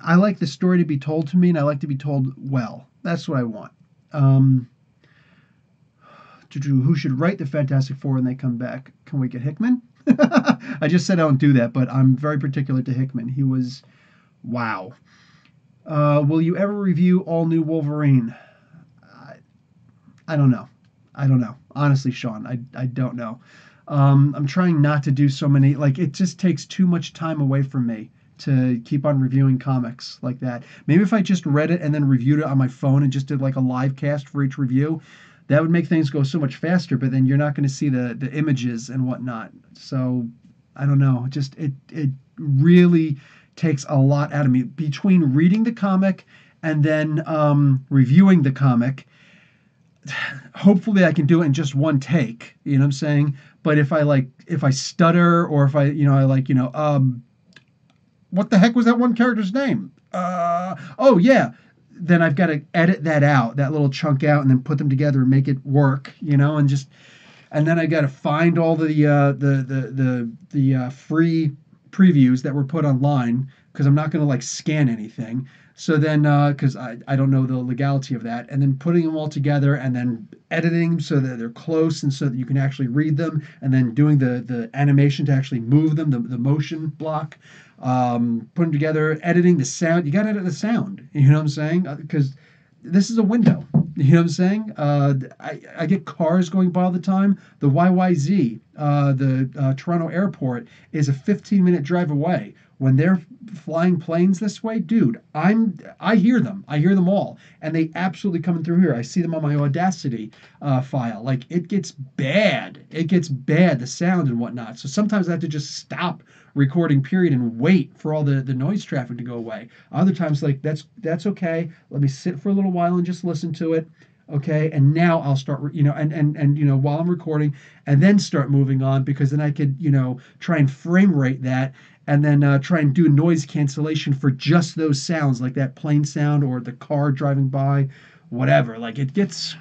I like the story to be told to me, and I like to be told well. That's what I want. Who should write the Fantastic Four when they come back? Can we get Hickman? I just said I don't do that, but I'm very particular to Hickman. He was, wow. Will you ever review All New Wolverine? I don't know. I don't know. Honestly, Sean, I don't know. I'm trying not to do so many, it just takes too much time away from me to keep on reviewing comics like that. Maybe if I just read it and then reviewed it on my phone and just did like a live cast for each review, that would make things go so much faster, but then you're not going to see the images and whatnot. So I don't know. Just it really takes a lot out of me between reading the comic and then reviewing the comic. Hopefully I can do it in just one take, you know what I'm saying? But if I stutter, or if what the heck was that one character's name? Oh yeah. Then I've got to edit that out, that little chunk out, and then put them together and make it work, and then I got to find all the free previews that were put online, because I'm not going to like scan anything. So then, because I don't know the legality of that, and then putting them all together and then editing so that they're close and so that you can actually read them, and then doing the animation to actually move them, the motion block, putting together, editing the sound. You got to edit the sound. You know what I'm saying? Because this is a window. You know what I'm saying? I get cars going by all the time. The YYZ, the Toronto airport, is a 15-minute drive away. When they're flying planes this way, dude, I hear them. I hear them all, and they absolutely coming through here. I see them on my Audacity file. Like it gets bad. It gets bad. The sound and whatnot. So sometimes I have to just stop recording period and wait for all the noise traffic to go away. Other times, like that's okay. Let me sit for a little while and just listen to it. Okay, and now I'll start, and while I'm recording, and then start moving on because then I could, try and frame rate that, and then try and do noise cancellation for just those sounds, like that plane sound or the car driving by, whatever. Like it's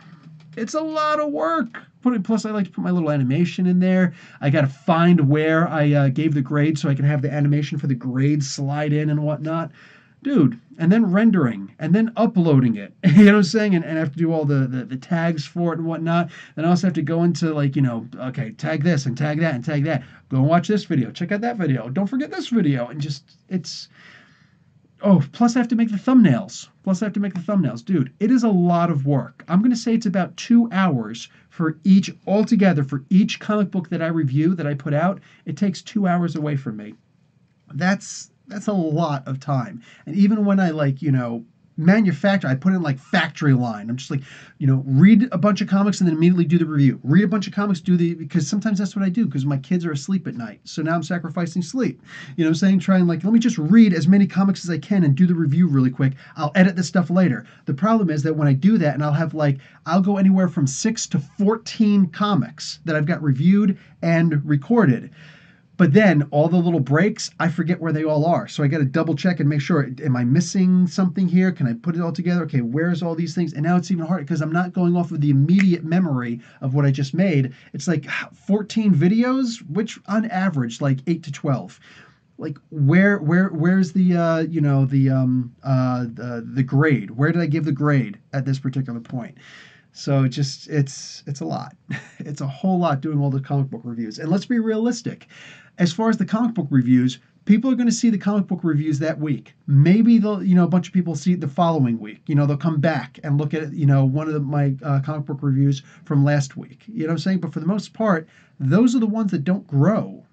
a lot of work. Plus, I like to put my little animation in there. I got to find where I gave the grade so I can have the animation for the grade slide in and whatnot. Dude, and then rendering, and then uploading it. You know what I'm saying? And I have to do all the tags for it and whatnot. Then I also have to go into, like, okay, tag this and tag that and tag that. Go and watch this video. Check out that video. Don't forget this video. And just, it's... Oh, plus I have to make the thumbnails. Dude, it is a lot of work. I'm going to say it's about 2 hours for each, altogether, for each comic book that I review, that I put out. It takes 2 hours away from me. That's a lot of time. And even when I manufacture, I put in like factory line. I'm just like, read a bunch of comics and then immediately do the review. Read a bunch of comics, because sometimes that's what I do because my kids are asleep at night. So now I'm sacrificing sleep. You know what I'm saying? Trying let me just read as many comics as I can and do the review really quick. I'll edit this stuff later. The problem is that when I do that and I'll go anywhere from 6 to 14 comics that I've got reviewed and recorded. But then all the little breaks, I forget where they all are. So I got to double check and make sure, am I missing something here? Can I put it all together? Okay, where's all these things? And now it's even harder because I'm not going off of the immediate memory of what I just made. It's like 14 videos, which on average, like 8 to 12. Like where's the the grade? Where did I give the grade at this particular point? So it's a lot. It's a whole lot doing all the comic book reviews. And let's be realistic. As far as the comic book reviews, people are going to see the comic book reviews that week. Maybe they'll, a bunch of people see it the following week. They'll come back and look at, one of my comic book reviews from last week. You know what I'm saying? But for the most part, those are the ones that don't grow.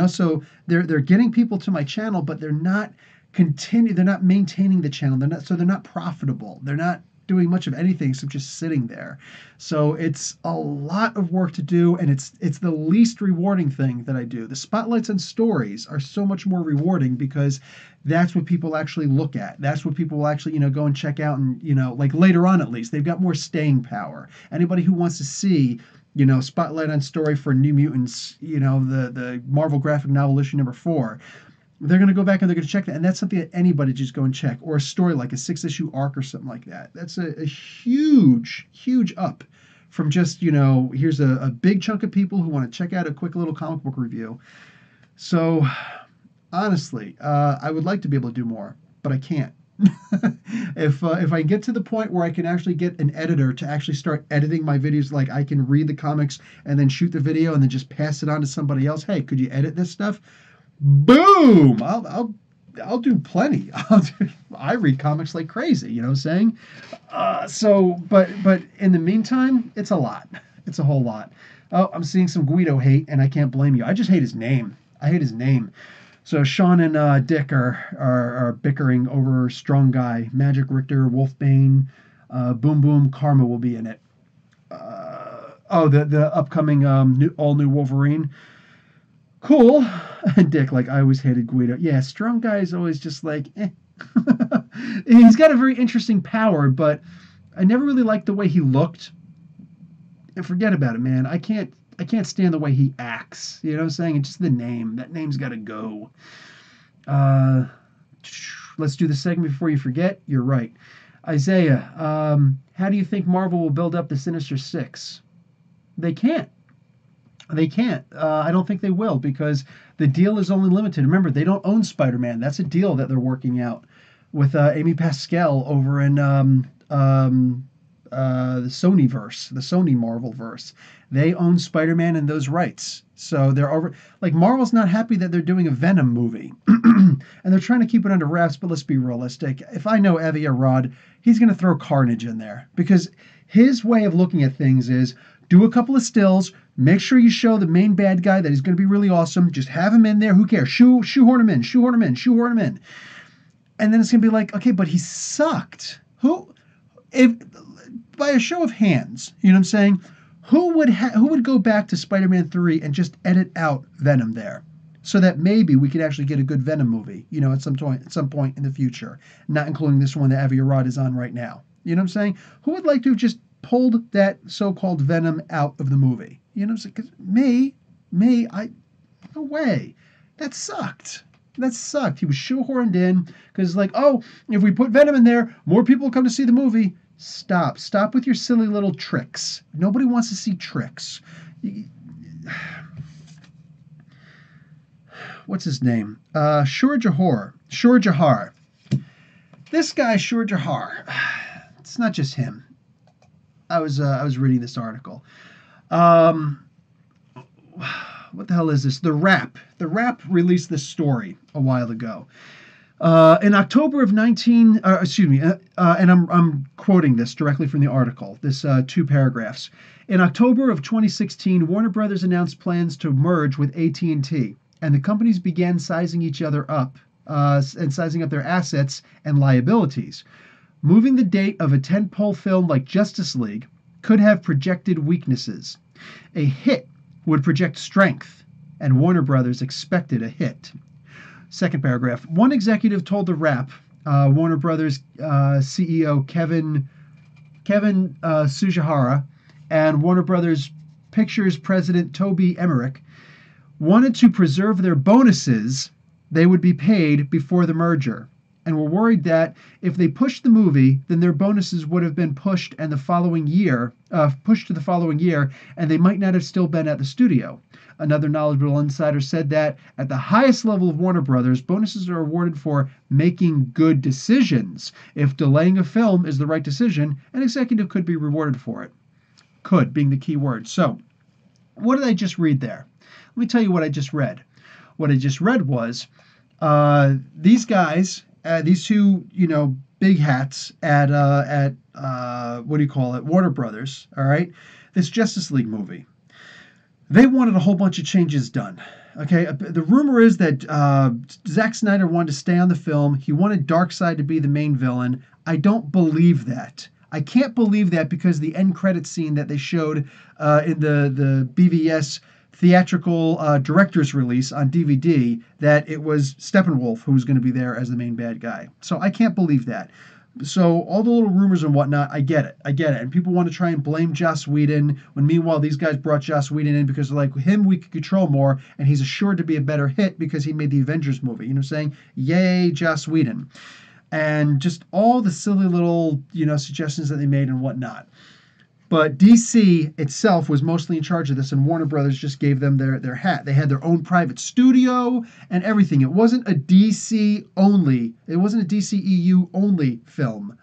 So they're getting people to my channel, but they're not maintaining the channel. They're not profitable. They're not doing much of anything except just sitting there. So it's a lot of work to do, and it's the least rewarding thing that I do. The spotlights and stories are so much more rewarding because that's what people actually look at. That's what people will actually, go and check out, and, like later on at least, they've got more staying power. Anybody who wants to see, spotlight on story for New Mutants, the Marvel graphic novel issue number 4, they're going to go back and they're going to check that. And that's something that anybody just go and check. Or a story like a 6-issue arc or something like that. That's a huge, huge up from just, here's a big chunk of people who want to check out a quick little comic book review. So, honestly, I would like to be able to do more, but I can't. If I get to the point where I can actually get an editor to actually start editing my videos, like I can read the comics and then shoot the video and then just pass it on to somebody else. Hey, could you edit this stuff? Boom! I'll do plenty. I read comics like crazy. You know what I'm saying? But in the meantime, it's a lot. It's a whole lot. Oh, I'm seeing some Guido hate, and I can't blame you. I just hate his name. I hate his name. So Sean and Dick are bickering over Strong Guy, Magic Richter, Wolfbane, Boom Boom, Karma will be in it. The upcoming all new Wolverine. Cool. And Dick, I always hated Guido. Yeah, Strong Guy is always just like, eh. He's got a very interesting power, but I never really liked the way he looked. And forget about it, man. I can't stand the way he acts. You know what I'm saying? It's just the name. That name's got to go. Let's do the segment before you forget. You're right. Isaiah, how do you think Marvel will build up the Sinister Six? They can't. They can't. I don't think they will because the deal is only limited. Remember, they don't own Spider-Man. That's a deal that they're working out with Amy Pascal over in the Sony verse, the Sony Marvel verse. They own Spider-Man and those rights. So they're over. Like Marvel's not happy that they're doing a Venom movie, and they're trying to keep it under wraps. But let's be realistic. If I know Avi Arad, he's going to throw Carnage in there because his way of looking at things is do a couple of stills. Make sure you show the main bad guy that he's going to be really awesome. Just have him in there. Who cares? Shoehorn him in. Shoehorn him in. Shoehorn him in. And then it's going to be like, okay, but he sucked. Who, if by a show of hands, you know what I'm saying? Who would go back to Spider-Man 3 and just edit out Venom there, so that maybe we could actually get a good Venom movie, at some point in the future, not including this one that Avi Arad is on right now. You know what I'm saying? Who would like to have just pulled that so-called Venom out of the movie? You know what I'm saying? Because no way. That sucked. That sucked. He was shoehorned in because, like, oh, if we put Venom in there, more people will come to see the movie. Stop. Stop with your silly little tricks. Nobody wants to see tricks. What's his name? Shur Jahar. This guy, Shur Jahar. It's not just him. I was reading this article. What the hell is this? The Wrap. The Wrap released this story a while ago. In October of and I'm quoting this directly from the article, this 2 paragraphs. In October of 2016, Warner Brothers announced plans to merge with AT&T, and the companies began sizing each other up and sizing up their assets and liabilities. Moving the date of a tentpole film like Justice League could have projected weaknesses. A hit would project strength, and Warner Brothers expected a hit. Second paragraph. One executive told The Wrap, Warner Brothers CEO Kevin Tsujihara and Warner Brothers Pictures president Toby Emmerich wanted to preserve their bonuses they would be paid before the merger, and were worried that if they pushed the movie, then their bonuses would have been pushed to the following year, and they might not have still been at the studio. Another knowledgeable insider said that at the highest level of Warner Brothers, bonuses are awarded for making good decisions. If delaying a film is the right decision, an executive could be rewarded for it. Could being the key word. So, what did I just read there? Let me tell you what I just read. What I just read was these guys, these two, big hats at Warner Brothers. All right, this Justice League movie. They wanted a whole bunch of changes done. Okay, the rumor is that Zack Snyder wanted to stay on the film. He wanted Darkseid to be the main villain. I don't believe that. I can't believe that because the end credit scene that they showed in the BVS theatrical director's release on DVD, that it was Steppenwolf who was going to be there as the main bad guy. So I can't believe that. So all the little rumors and whatnot, I get it. And people want to try and blame Joss Whedon, when meanwhile these guys brought Joss Whedon in because like him we could control more, and he's assured to be a better hit because he made the Avengers movie. You know what I'm saying? Yay, Joss Whedon. And just all the silly little, suggestions that they made and whatnot. But DC itself was mostly in charge of this, and Warner Brothers just gave them their hat. They had their own private studio and everything. It wasn't a DCEU only film,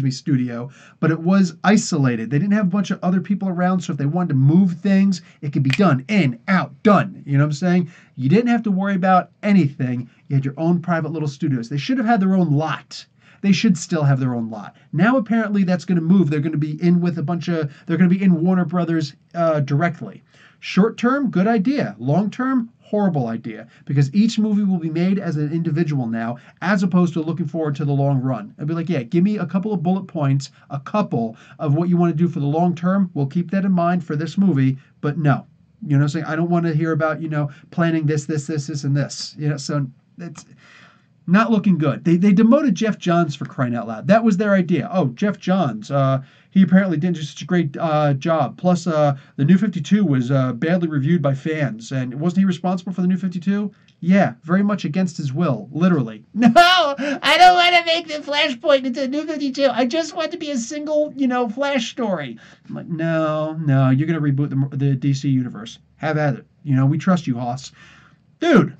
studio, but it was isolated. They didn't have a bunch of other people around, so if they wanted to move things, it could be done. In, out, done. You know what I'm saying? You didn't have to worry about anything. You had your own private little studios. They should have had their own lot. They should still have their own lot. Now, apparently, that's going to move. They're going to be in with they're going to be in Warner Brothers directly. Short term, good idea. Long term, horrible idea. Because each movie will be made as an individual now, as opposed to looking forward to the long run. I'd be like, yeah, give me a couple of bullet points, a couple of what you want to do for the long term. We'll keep that in mind for this movie, but no. You know what I'm saying? I don't want to hear about, planning this, and this. So it's not looking good. They demoted Jeff Johns, for crying out loud. That was their idea. Oh, Jeff Johns. He apparently didn't do such a great job. Plus, the New 52 was badly reviewed by fans. And wasn't he responsible for the New 52? Yeah, very much against his will, literally. No, I don't want to make the Flashpoint into New 52. I just want to be a single, Flash story. I'm like, no, no, you're going to reboot the DC universe. Have at it. We trust you, Hoss. Dude,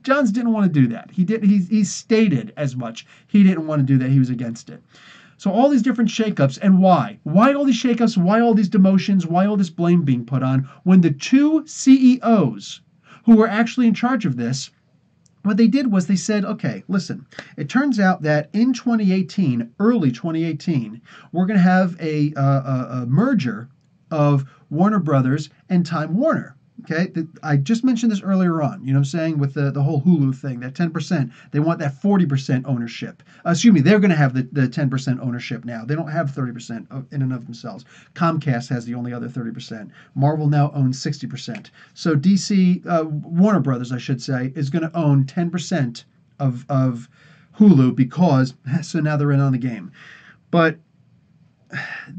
Johns didn't want to do that. He stated as much. He didn't want to do that. He was against it. So all these different shakeups, and why? Why all these shakeups? Why all these demotions? Why all this blame being put on when the two CEOs who were actually in charge of this, what they did was they said, okay, listen, it turns out that in 2018, early 2018, we're going to have a merger of Warner Brothers and Time Warner. Okay, I just mentioned this earlier on. You know what I'm saying, with the whole Hulu thing, that 10%, they want that 40% ownership. Excuse me, they're going to have the 10% ownership now. They don't have 30% in and of themselves. Comcast has the only other 30%. Marvel now owns 60%. So DC, Warner Brothers, I should say, is going to own 10% of Hulu because, so now they're in on the game. But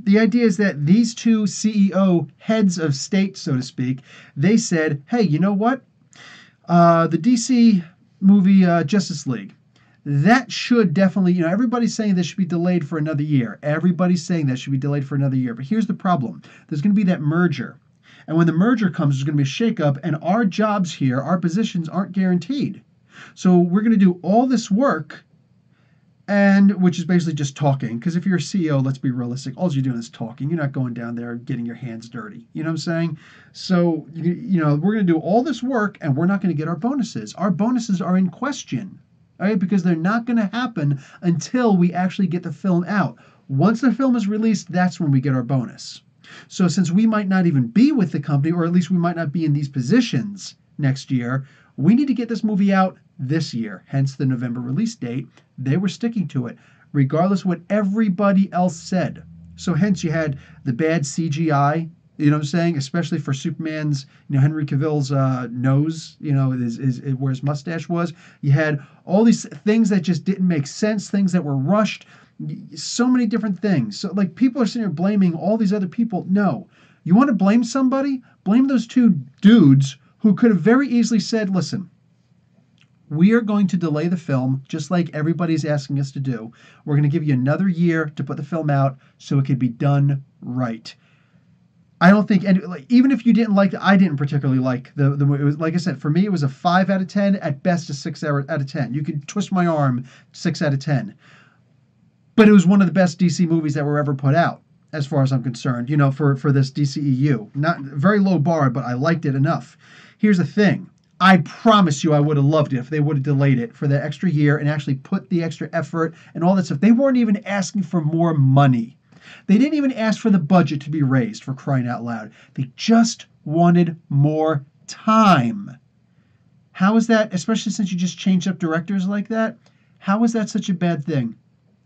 the idea is that these two CEO heads of state, so to speak, they said, hey, you know what? The DC movie Justice League, that should definitely, everybody's saying this should be delayed for another year. Everybody's saying that should be delayed for another year. But here's the problem. There's going to be that merger. And when the merger comes, there's going to be a shakeup, and our jobs here, our positions aren't guaranteed. So we're going to do all this work, and which is basically just talking. Because if you're a CEO, let's be realistic, all you're doing is talking. You're not going down there and getting your hands dirty. You know what I'm saying? So, we're going to do all this work, and we're not going to get our bonuses. Our bonuses are in question, all right? Because they're not going to happen until we actually get the film out. Once the film is released, that's when we get our bonus. So since we might not even be with the company, or at least we might not be in these positions next year, we need to get this movie out this year, hence the November release date. They were sticking to it, regardless of what everybody else said. So hence you had the bad CGI, you know what I'm saying, especially for Superman's, Henry Cavill's nose, is where his mustache was. You had all these things that just didn't make sense, things that were rushed, so many different things. So like people are sitting here blaming all these other people. No, you want to blame somebody? Blame those two dudes who could have very easily said, listen, we are going to delay the film just like everybody's asking us to do. We're going to give you another year to put the film out so it could be done right. I don't think, and even if you didn't like it, I didn't particularly like the movie. It was, like I said, for me, it was a 5 out of 10, at best a 6 out of 10. You could twist my arm, 6 out of 10. But it was one of the best DC movies that were ever put out, as far as I'm concerned, for this DCEU. Not very low bar, but I liked it enough. Here's the thing. I promise you I would have loved it if they would have delayed it for the extra year and actually put the extra effort and all that stuff. They weren't even asking for more money. They didn't even ask for the budget to be raised, for crying out loud. They just wanted more time. How is that, especially since you just changed up directors like that, how is that such a bad thing?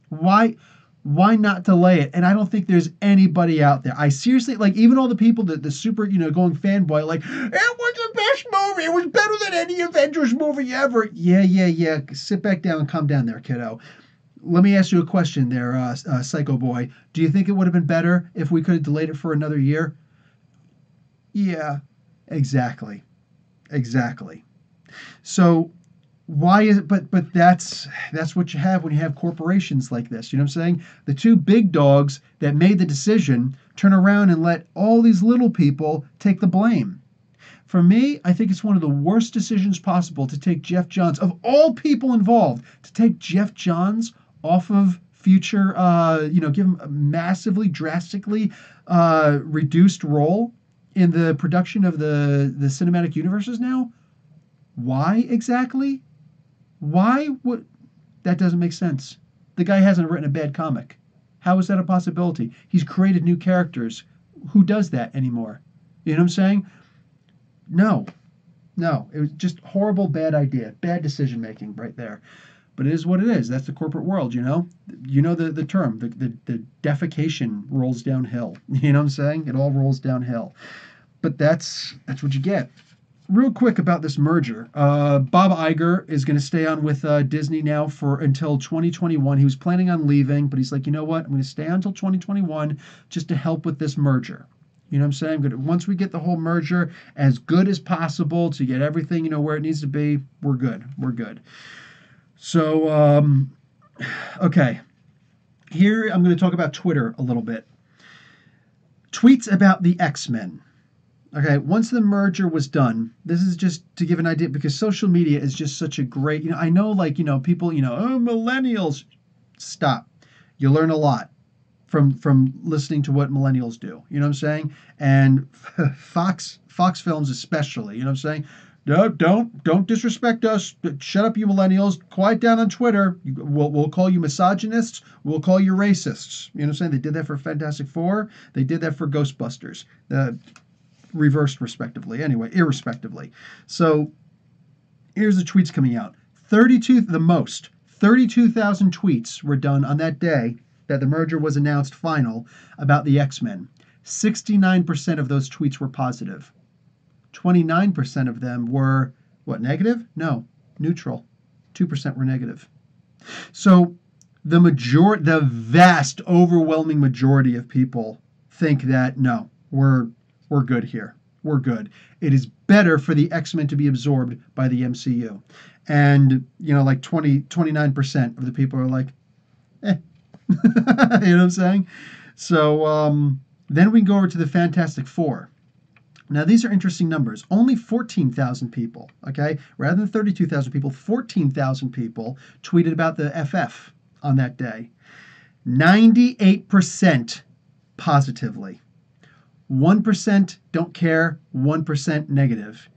Why not delay it? And I don't think there's anybody out there. I seriously, even all the people that the super, going fanboy, it was the best movie. It was better than any Avengers movie ever. Yeah. Sit back down and calm down there, kiddo. Let me ask you a question there, Psycho Boy. Do you think it would have been better if we could have delayed it for another year? Yeah, exactly. So why is it, but that's what you have when you have corporations like this. You know what I'm saying? The two big dogs that made the decision turn around and let all these little people take the blame. For me, I think it's one of the worst decisions possible to take Geoff Johns, of all people involved, to take Geoff Johns off of future, give him a massively, drastically reduced role in the production of the cinematic universes now. Why exactly? Why would that? Doesn't make sense. The guy hasn't written a bad comic. How is that a possibility? He's created new characters. Who does that anymore? You know what I'm saying? No. It was just horrible, bad idea, bad decision making right there. But it is what it is. That's the corporate world, You know the term, the defecation rolls downhill. You know what I'm saying? It all rolls downhill. But that's what you get. Real quick about this merger. Bob Iger is going to stay on with Disney now until 2021. He was planning on leaving, but he's like, you know what? I'm going to stay on until 2021 just to help with this merger. You know what I'm saying? But once we get the whole merger as good as possible to get everything, where it needs to be, we're good. We're good. So, okay. Here I'm going to talk about Twitter a little bit. Tweets about the X-Men. Okay, once the merger was done, this is just to give an idea because social media is just such a great, I know people, oh, millennials. Stop. You learn a lot from listening to what millennials do. You know what I'm saying? And Fox Films especially. You know what I'm saying? No, don't disrespect us. Shut up, you millennials. Quiet down on Twitter. We'll call you misogynists. We'll call you racists. You know what I'm saying? They did that for Fantastic Four. They did that for Ghostbusters. Reversed respectively. Anyway, irrespectively. So here's the tweets coming out. 32,000 tweets were done on that day that the merger was announced final about the X-Men. 69% of those tweets were positive. 29% of them were, what, negative? No, neutral. 2% were negative. So the vast, overwhelming majority of people think that, no, we're good here. We're good. It is better for the X-Men to be absorbed by the MCU. And, like 29% of the people are like, eh. You know what I'm saying? So then we go over to the Fantastic Four. Now, these are interesting numbers. Only 14,000 people, okay? Rather than 32,000 people, 14,000 people tweeted about the FF on that day. 98% positively. 1% don't care, 1% negative.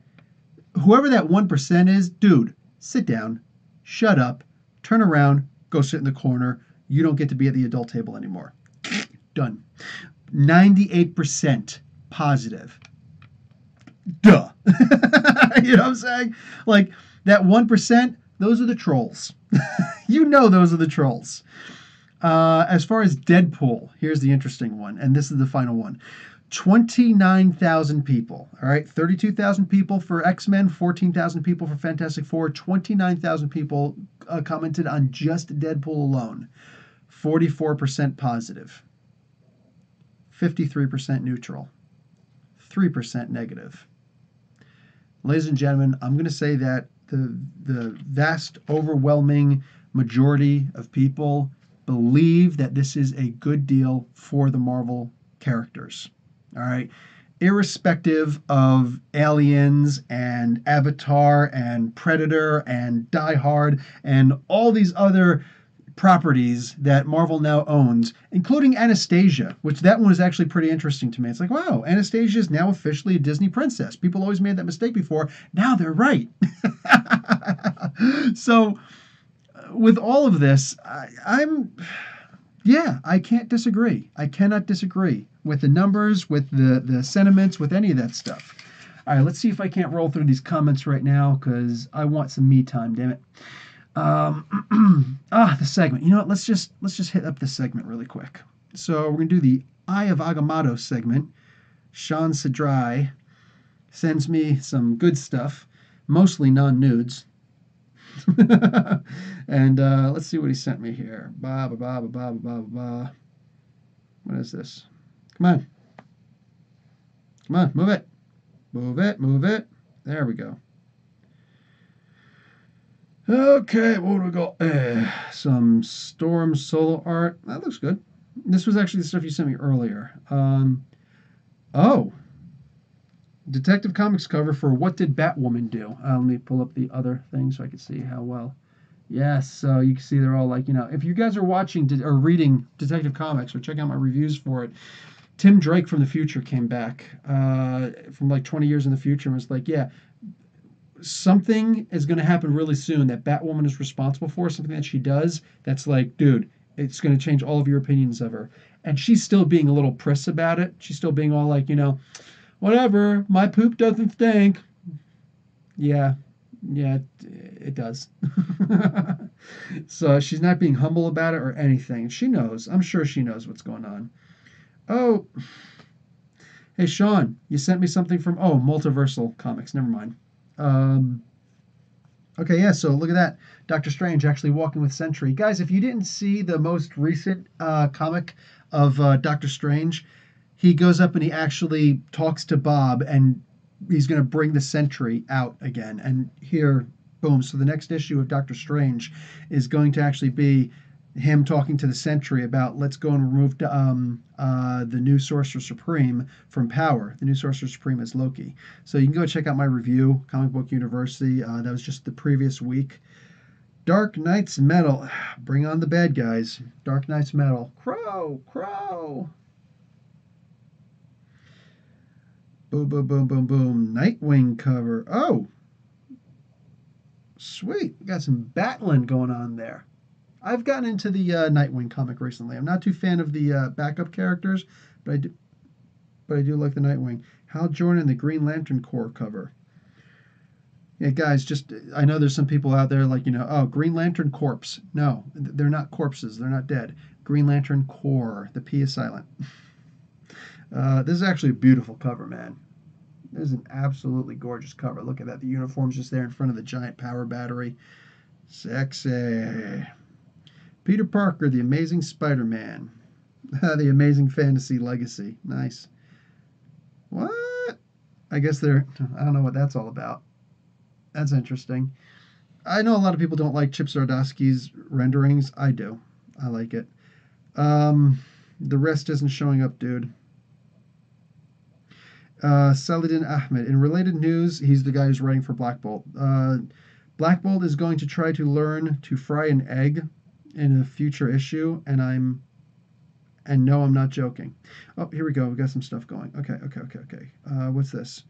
Whoever that 1% is, dude, sit down, shut up, turn around, go sit in the corner. You don't get to be at the adult table anymore. Done. 98% positive. Duh. You know what I'm saying? Like, that 1%, those are the trolls. Those are the trolls. As far as Deadpool, here's the interesting one, and this is the final one. 29,000 people, all right? 32,000 people for X-Men, 14,000 people for Fantastic Four, 29,000 people commented on just Deadpool alone. 44% positive, 53% neutral, 3% negative. Ladies and gentlemen, I'm going to say that the vast, overwhelming majority of people believe that this is a good deal for the Marvel characters. All right. Irrespective of Aliens and Avatar and Predator and Die Hard and all these other properties that Marvel now owns, including Anastasia, which that one is actually pretty interesting to me. It's like, wow, Anastasia is now officially a Disney princess. People always made that mistake before. Now they're right. So with all of this, I can't disagree. I cannot disagree with the numbers, with the sentiments, with any of that stuff. All right, let's see if I can't roll through these comments right now because I want some me time, damn it. The segment. You know what? Let's just hit up this segment really quick. So we're gonna do the Eye of Agamotto segment. s.h.i.e.l.d. sends me some good stuff, mostly non-nudes. And let's see what he sent me here. What is this? Come on, move it, move it. There we go. Okay, what do we got? Some Storm solo art. That looks good. This was actually the stuff you sent me earlier. Oh, Detective Comics cover for What Did Batwoman Do? Let me pull up the other thing so I can see how well. Yes, so you can see they're all like, if you guys are watching or reading Detective Comics or checking out my reviews for it, Tim Drake from the future came back from like 20 years in the future and was like, yeah, something is going to happen really soon that Batwoman is responsible for, something that she does that's like, dude, it's going to change all of your opinions of her. And she's still being a little priss about it. She's still being all like, whatever, my poop doesn't stink. Yeah, it does. So she's not being humble about it or anything. She knows. I'm sure she knows what's going on. Oh, hey, Sean, you sent me something from, Multiversal Comics. Never mind. Okay, yeah, so look at that. Doctor Strange actually walking with Sentry. Guys, if you didn't see the most recent comic of Doctor Strange, he goes up and he actually talks to Bob, and he's going to bring the Sentry out again. And here, boom. So the next issue of Doctor Strange is going to actually be him talking to the Sentry about let's go and remove the new Sorcerer Supreme from power. The new Sorcerer Supreme is Loki. So you can go check out my review, Comic Book University. That was just the previous week. Dark Knight's Metal. Bring on the bad guys. Dark Knight's Metal. Crow, crow. Boom, boom, boom, boom, boom. Nightwing cover. Oh, sweet. We got some battling going on there. I've gotten into the Nightwing comic recently. I'm not too fan of the backup characters, but I do like the Nightwing. Hal Jordan, the Green Lantern Corps cover. Yeah, guys, just I know there's some people out there like, oh, Green Lantern Corpse. No, they're not corpses. They're not dead. Green Lantern Corps. The P is silent. This is actually a beautiful cover, man. This is an absolutely gorgeous cover. Look at that. The uniform's just there in front of the giant power battery. Sexy. Peter Parker, the Amazing Spider-Man. The Amazing Fantasy Legacy. Nice. What? I guess I don't know what that's all about. That's interesting. I know a lot of people don't like Chip Zdarsky's renderings. I do. I like it. The rest isn't showing up, dude. Saladin Ahmed. In related news, he's the guy who's writing for Black Bolt. Black Bolt is going to try to learn to fry an egg in a future issue, and no, I'm not joking. Oh, here we go. We got some stuff going. Okay. What's this?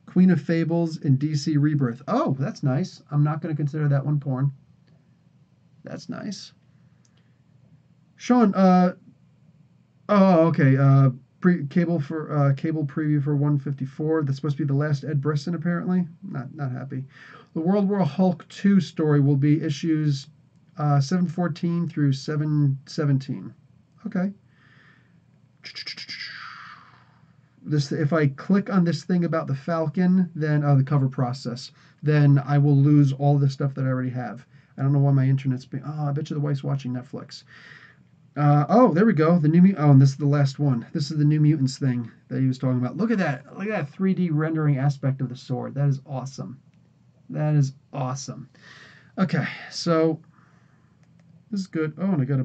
Queen of Fables in DC Rebirth. Oh, that's nice. I'm not going to consider that one porn. That's nice. Sean, okay. Cable preview for 154. That's supposed to be the last Ed Brisson, apparently. Not happy. The World War Hulk 2 story will be issues 714 through 717. Okay. If I click on this thing about the Falcon, then the cover process, then I will lose all the stuff that I already have. I don't know why my internet's being. Oh, I bet you the wife's watching Netflix. Oh, there we go. The new and this is the last one. This is the New Mutants thing that he was talking about. Look at that. Look at that 3D rendering aspect of the sword. That is awesome. That is awesome. Okay, so this is good. Oh, and I got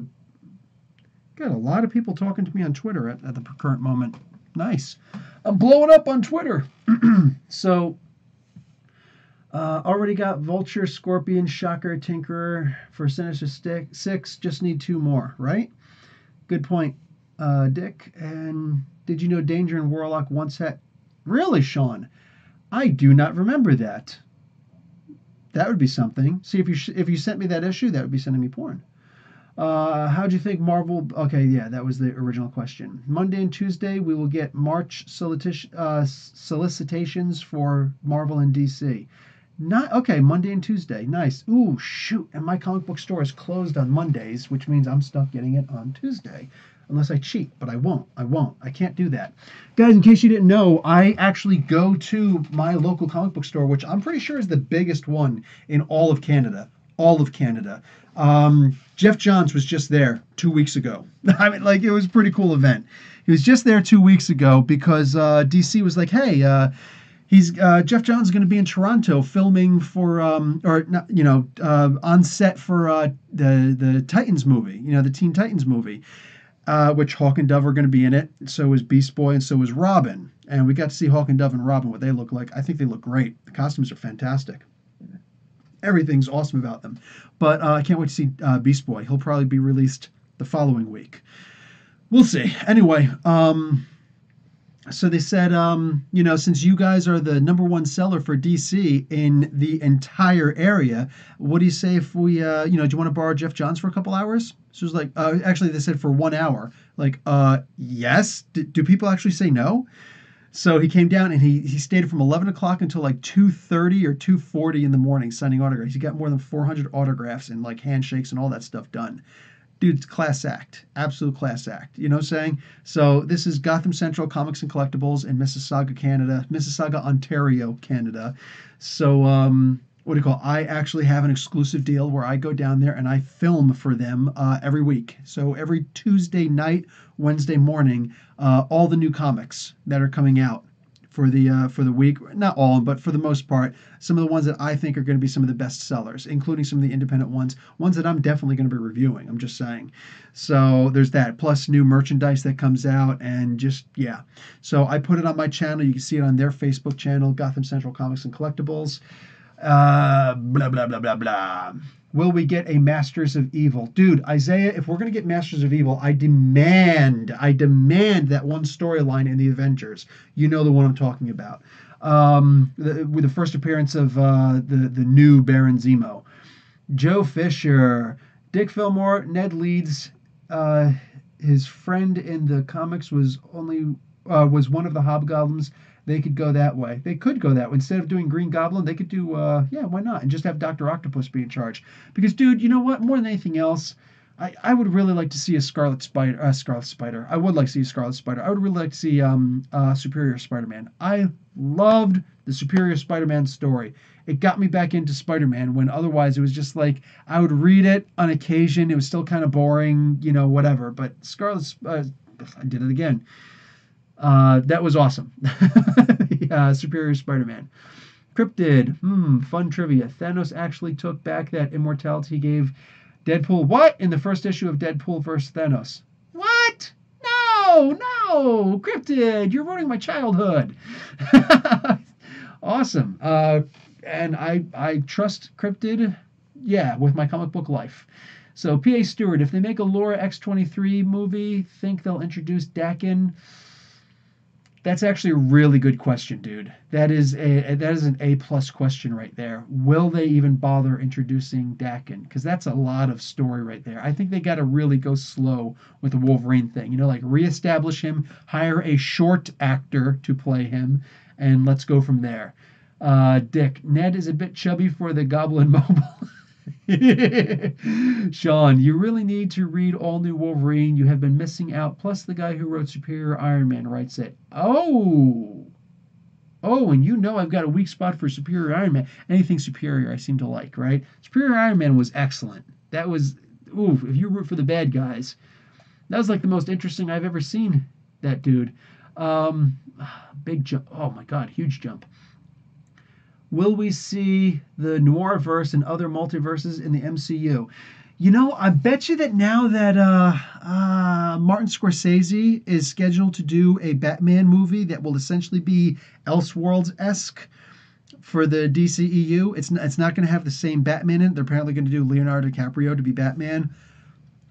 a lot of people talking to me on Twitter at the current moment. Nice. I'm blowing up on Twitter. So, already got Vulture, Scorpion, Shocker, Tinkerer for Sinister 6. Just need 2 more, right? Good point, Dick. And did you know Danger and Warlock once had... Really, Sean? I do not remember that. That would be something. See, if you sent me that issue, that would be sending me porn. How'd you think Marvel... Okay, yeah, that was the original question. Monday and Tuesday, we will get March solicitations for Marvel and DC. Okay, Monday and Tuesday. Nice. Ooh, shoot. And my comic book store is closed on Mondays, which means I'm stuck getting it on Tuesday. Unless I cheat, but I won't. I can't do that. Guys, in case you didn't know, I actually go to my local comic book store, which I'm pretty sure is the biggest one in all of Canada. Jeff Johns was just there 2 weeks ago. I mean, like, it was a pretty cool event. He was just there 2 weeks ago because DC was like, hey, Jeff Johns is going to be in Toronto filming for on set for the Titans movie, the Teen Titans movie, which Hawk and Dove are going to be in it. So is Beast Boy and so is Robin, and we got to see Hawk and Dove and Robin, what they look like. I think they look great. The costumes are fantastic. Everything's awesome about them. But I can't wait to see Beast Boy. He'll probably be released the following week. We'll see. Anyway, so they said, since you guys are the #1 seller for DC in the entire area, what do you say if we, do you want to borrow Jeff Johns for a couple hours? So it was like, actually, they said for 1 hour. Like, yes. Do people actually say no? So he came down and he stayed from 11 o'clock until like 2:30 or 2:40 in the morning signing autographs. He got more than 400 autographs and like handshakes and all that stuff done. Dude's class act. Absolute class act. You know what I'm saying? So this is Gotham Central Comics and Collectibles in Mississauga, Ontario, Canada. So I actually have an exclusive deal where I go down there and I film for them every week. So every Tuesday night Wednesday morning all the new comics that are coming out for the week. Not all, but for the most part, some of the ones that I think are going to be some of the best sellers, including some of the independent ones that I'm definitely going to be reviewing. I'm just saying. So there's that, plus new merchandise that comes out, and just yeah. So I put it on my channel. You can see it on their Facebook channel, Gotham Central Comics and Collectibles. Blah blah blah blah blah. Will we get a Masters of Evil? Dude, Isaiah, if we're going to get Masters of Evil, I demand that one storyline in the Avengers. You know the one I'm talking about. With the first appearance of the new Baron Zemo. Joe Fisher, Dick Fillmore, Ned Leeds, his friend in the comics was one of the Hobgoblins. They could go that way. They could go that way. Instead of doing Green Goblin, they could do, yeah, why not? And just have Dr. Octopus be in charge. Because, dude, you know what? More than anything else, I would really like to see a Scarlet Spider. I would like to see a Scarlet Spider. I would really like to see Superior Spider-Man. I loved the Superior Spider-Man story. It got me back into Spider-Man when otherwise it was just like I would read it on occasion. It was still kind of boring, you know, whatever. But I did it again. That was awesome. Superior Spider-Man. Cryptid. Fun trivia. Thanos actually took back that immortality he gave Deadpool. What? In the first issue of Deadpool vs. Thanos. What? No. Cryptid, you're ruining my childhood. Awesome. And I trust Cryptid, yeah, with my comic book life. So, P.A. Stewart, if they make a Laura X-23 movie, think they'll introduce Daken? That's actually a really good question, dude. That is an A+ question right there. Will they even bother introducing Daken? Because that's a lot of story right there. I think they got to really go slow with the Wolverine thing. You know, like reestablish him, hire a short actor to play him, and let's go from there. Dick, Ned is a bit chubby for the Goblin Mobile. Sean, you really need to read All New Wolverine. You have been missing out. Plus, the guy who wrote Superior Iron Man writes it. Oh, and you know I've got a weak spot for Superior Iron Man. Anything Superior I seem to like, right? Superior Iron Man was excellent. That was, ooh, if you root for the bad guys, that was like the most interesting I've ever seen that dude. Big jump. Oh my God, huge jump. Will we see the Noirverse and other multiverses in the MCU? You know, I bet you that now that Martin Scorsese is scheduled to do a Batman movie that will essentially be Elseworlds-esque for the DCEU, it's not going to have the same Batman in it. They're apparently going to do Leonardo DiCaprio to be Batman.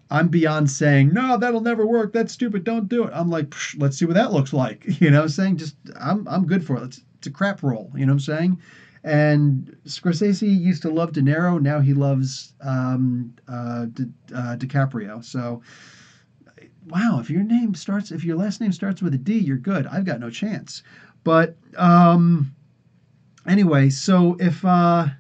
I'm beyond saying, no, that'll never work. That's stupid. Don't do it. I'm like, let's see what that looks like. You know what I'm saying? I'm good for it. It's a crap roll. You know what I'm saying? And Scorsese used to love De Niro. Now he loves DiCaprio. So, wow, if your last name starts with a D, you're good. I've got no chance. But anyway, so I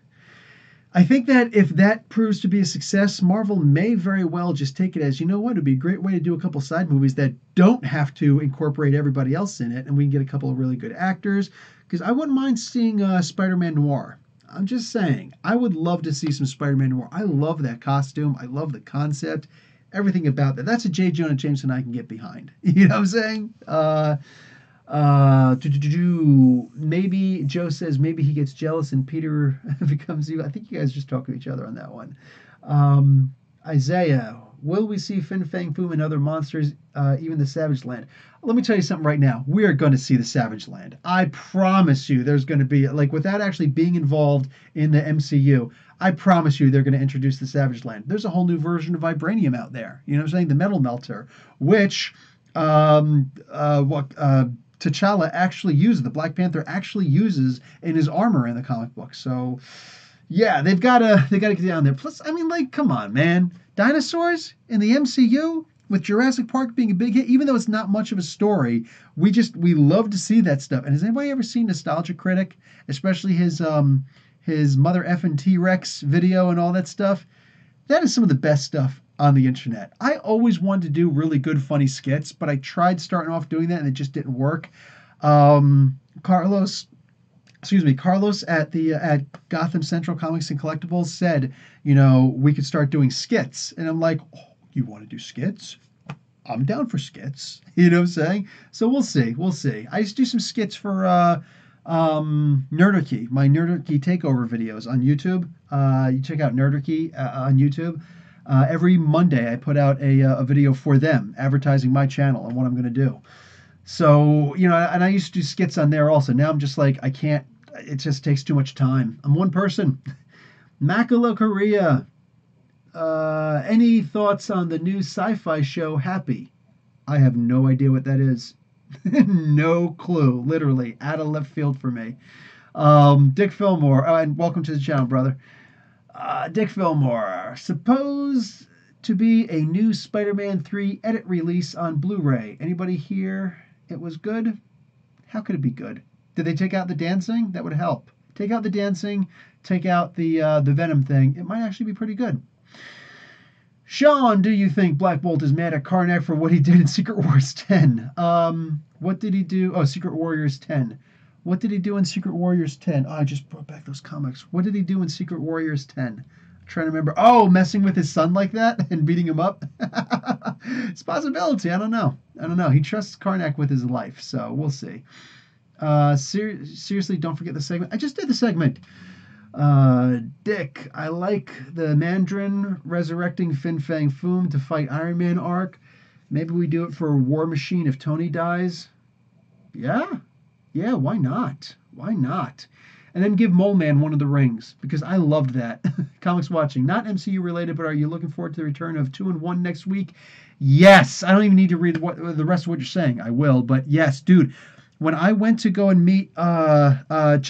think that if that proves to be a success, Marvel may very well just take it as, you know what, it'd be a great way to do a couple side movies that don't have to incorporate everybody else in it, and we can get a couple of really good actors. Because I wouldn't mind seeing Spider-Man Noir. I'm just saying, I would love to see some Spider-Man Noir. I love that costume. I love the concept. Everything about that. That's a J. Jonah Jameson I can get behind. You know what I'm saying? Maybe Joe says maybe he gets jealous and Peter becomes you. I think you guys just talk to each other on that one. Isaiah, will we see Fin Fang Foom and other monsters, even the Savage Land? Let me tell you something right now. We are going to see the Savage Land. I promise you there's going to be, like, without actually being involved in the MCU, I promise you they're going to introduce the Savage Land. There's a whole new version of Vibranium out there. You know what I'm saying? The Metal Melter, which T'Challa actually uses, the Black Panther actually uses in his armor in the comic book. So, yeah, they got to get down there. Plus, I mean, like, come on, man. Dinosaurs in the MCU with Jurassic Park being a big hit, even though it's not much of a story, we love to see that stuff. And has anybody ever seen Nostalgia Critic, especially his Mother Effin' T-Rex video and all that stuff? That is some of the best stuff on the internet. I always wanted to do really good, funny skits, but I tried starting off doing that and it just didn't work. Carlos at Gotham Central Comics and Collectibles said, you know, we could start doing skits. And I'm like, oh, you want to do skits? I'm down for skits. You know what I'm saying? So we'll see. We'll see. I used to do some skits for Nerdarchy, my Nerdarchy takeover videos on YouTube. You check out Nerdarchy on YouTube. Every Monday, I put out a video for them, advertising my channel and what I'm going to do. So, you know, and I used to do skits on there also. Now I'm just like, I can't, it just takes too much time. I'm one person. Makala Korea. Any thoughts on the new sci-fi show Happy? I have no idea what that is. No clue. Literally out of left field for me. Dick Fillmore, and welcome to the channel, brother. Dick Fillmore, supposed to be a new Spider-Man 3 edit release on Blu-ray. Anybody here? It was good. How could it be good? Did they take out the dancing? That would help. Take out the dancing. Take out the Venom thing. It might actually be pretty good. Sean, do you think Black Bolt is mad at Karnak for what he did in Secret Wars 10? What did he do? Oh, Secret Warriors 10. What did he do in Secret Warriors 10? Oh, I just brought back those comics. What did he do in Secret Warriors 10? I'm trying to remember. Oh, messing with his son like that and beating him up? It's a possibility. I don't know. I don't know. He trusts Karnak with his life, so we'll see. Seriously, don't forget the segment. I just did the segment. Dick, I like the Mandarin resurrecting Fin Fang Foom to fight Iron Man arc. Maybe we do it for War Machine if Tony dies. Yeah, yeah, why not? Why not? And then give Mole Man one of the rings because I loved that. Comics watching, not MCU related, but are you looking forward to the return of 2-in-1 next week? Yes. I don't even need to read the rest of what you're saying. I will, but yes, dude. When I went to go and meet Chip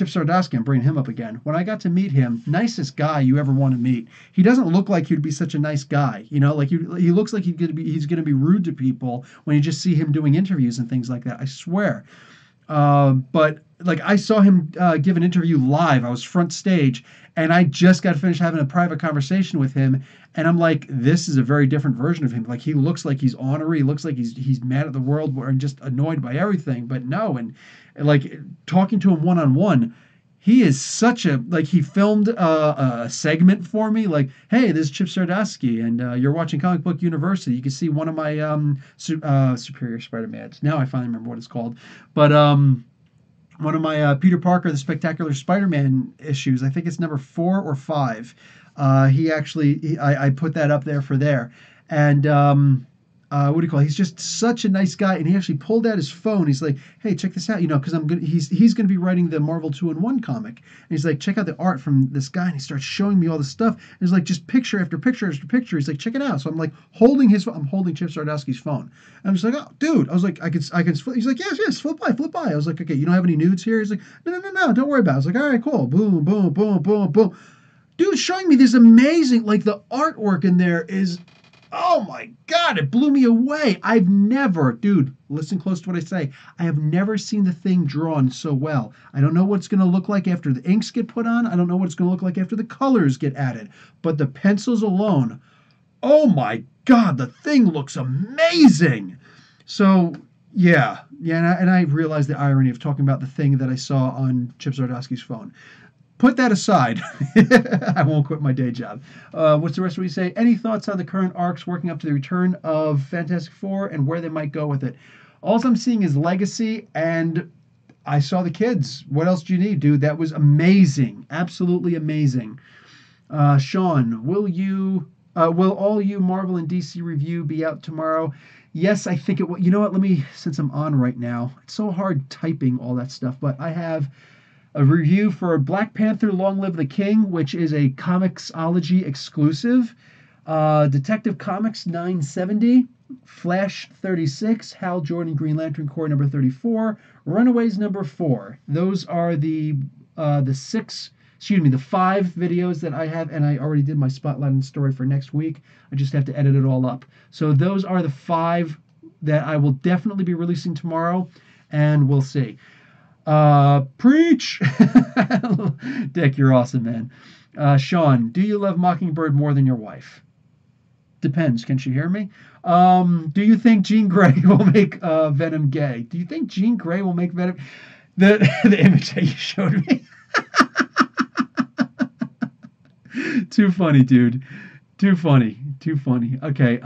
Zdarsky, I'm bringing him up again. When I got to meet him, nicest guy you ever want to meet. He doesn't look like he'd be such a nice guy, you know. Like he looks like he's gonna be rude to people when you just see him doing interviews and things like that. I swear. But like I saw him give an interview live. I was front stage, and I just got finished having a private conversation with him. And I'm like, this is a very different version of him. Like he looks like he's ornery. He looks like he's mad at the world and just annoyed by everything. But no, and like talking to him one on one, he is such a like. He filmed a segment for me. Like, hey, this is Chip Zdarsky, and you're watching Comic Book University. You can see one of my Superior Spider-Mans. Now I finally remember what it's called, but one of my Peter Parker, the Spectacular Spider-Man issues. I think it's number 4 or 5. I put that up there for there. And what do you call it? He's just such a nice guy. And he actually pulled out his phone. He's like, hey, check this out. You know, because he's going to be writing the Marvel 2-in-1 comic. And he's like, check out the art from this guy. And he starts showing me all the stuff. And he's like, just picture after picture after picture. He's like, check it out. So I'm like I'm holding Chip Zdarsky's phone. And I'm just like, oh, dude. I was like, I can. He's like, yes, flip by. I was like, okay, you don't have any nudes here? He's like, no, don't worry about it. I was like, all right, cool. Boom, boom, boom, boom, boom. Dude, showing me this amazing, like the artwork in there is, oh my God, it blew me away. I've never, dude, listen close to what I say. I have never seen the thing drawn so well. I don't know what it's going to look like after the inks get put on. I don't know what it's going to look like after the colors get added. But the pencils alone, oh my God, the thing looks amazing. So, yeah, and I realized the irony of talking about the thing that I saw on Chip Zdarsky's phone. Put that aside. I won't quit my day job. What's the rest of what you say? Any thoughts on the current arcs working up to the return of Fantastic Four and where they might go with it? All I'm seeing is Legacy, and I saw the kids. What else do you need, dude? That was amazing. Absolutely amazing. Sean, will all you Marvel and DC review be out tomorrow? Yes, I think it will. You know what? Since I'm on right now, it's so hard typing all that stuff, but I have a review for Black Panther Long Live the King, which is a Comixology exclusive. Detective Comics 970, Flash 36, Hal Jordan Green Lantern Corps number 34, Runaways number 4. Those are the 5 videos that I have, and I already did my spotlight and story for next week. I just have to edit it all up. So those are the 5 that I will definitely be releasing tomorrow, and we'll see. Preach! Dick, you're awesome, man. Sean, do you love Mockingbird more than your wife? Depends. Can she hear me? Do you think Jean Grey will make Venom gay? Do you think Jean Grey will make Venom... The image that you showed me. Too funny, dude. Too funny. Okay.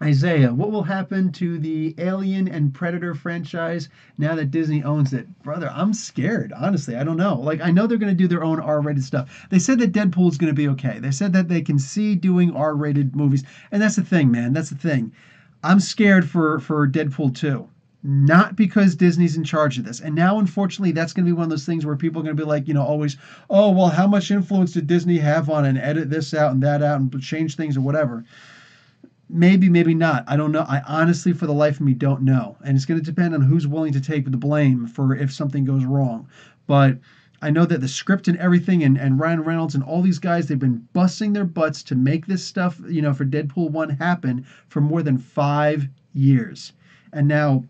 Isaiah, what will happen to the Alien and Predator franchise now that Disney owns it? Brother, I'm scared, honestly. I don't know. Like, I know they're going to do their own R-rated stuff. They said that Deadpool is going to be okay. They said that they can see doing R-rated movies. And that's the thing, man. That's the thing. I'm scared for Deadpool 2. Not because Disney's in charge of this. And now, unfortunately, that's going to be one of those things where people are going to be like, always, oh, well, how much influence did Disney have on and edit this out and that out and change things or whatever? Maybe, maybe not. I don't know. I honestly, for the life of me, don't know. And it's going to depend on who's willing to take the blame for if something goes wrong. But I know that the script and everything, and Ryan Reynolds and all these guys, they've been busting their butts to make this stuff, for Deadpool 1 happen for more than 5 years. And now,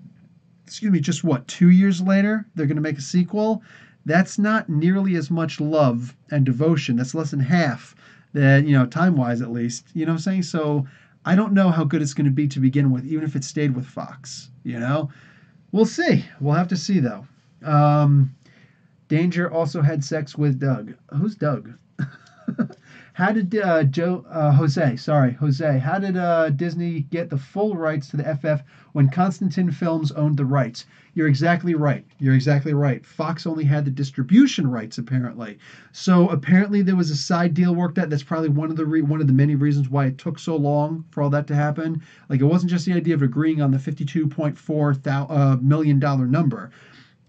excuse me, just what, 2 years later, they're going to make a sequel? That's not nearly as much love and devotion. That's less than half that, time wise at least. You know what I'm saying? So I don't know how good it's going to be to begin with, even if it stayed with Fox. We'll see. We'll have to see, though. Um, Danger also had sex with Doug. Who's Doug? How did Jose? Sorry, Jose. How did Disney get the full rights to the FF when Constantine Films owned the rights? You're exactly right. You're exactly right. Fox only had the distribution rights apparently. So apparently there was a side deal worked out. That's probably one of the many reasons why it took so long for all that to happen. Like it wasn't just the idea of agreeing on the $52.4 million number.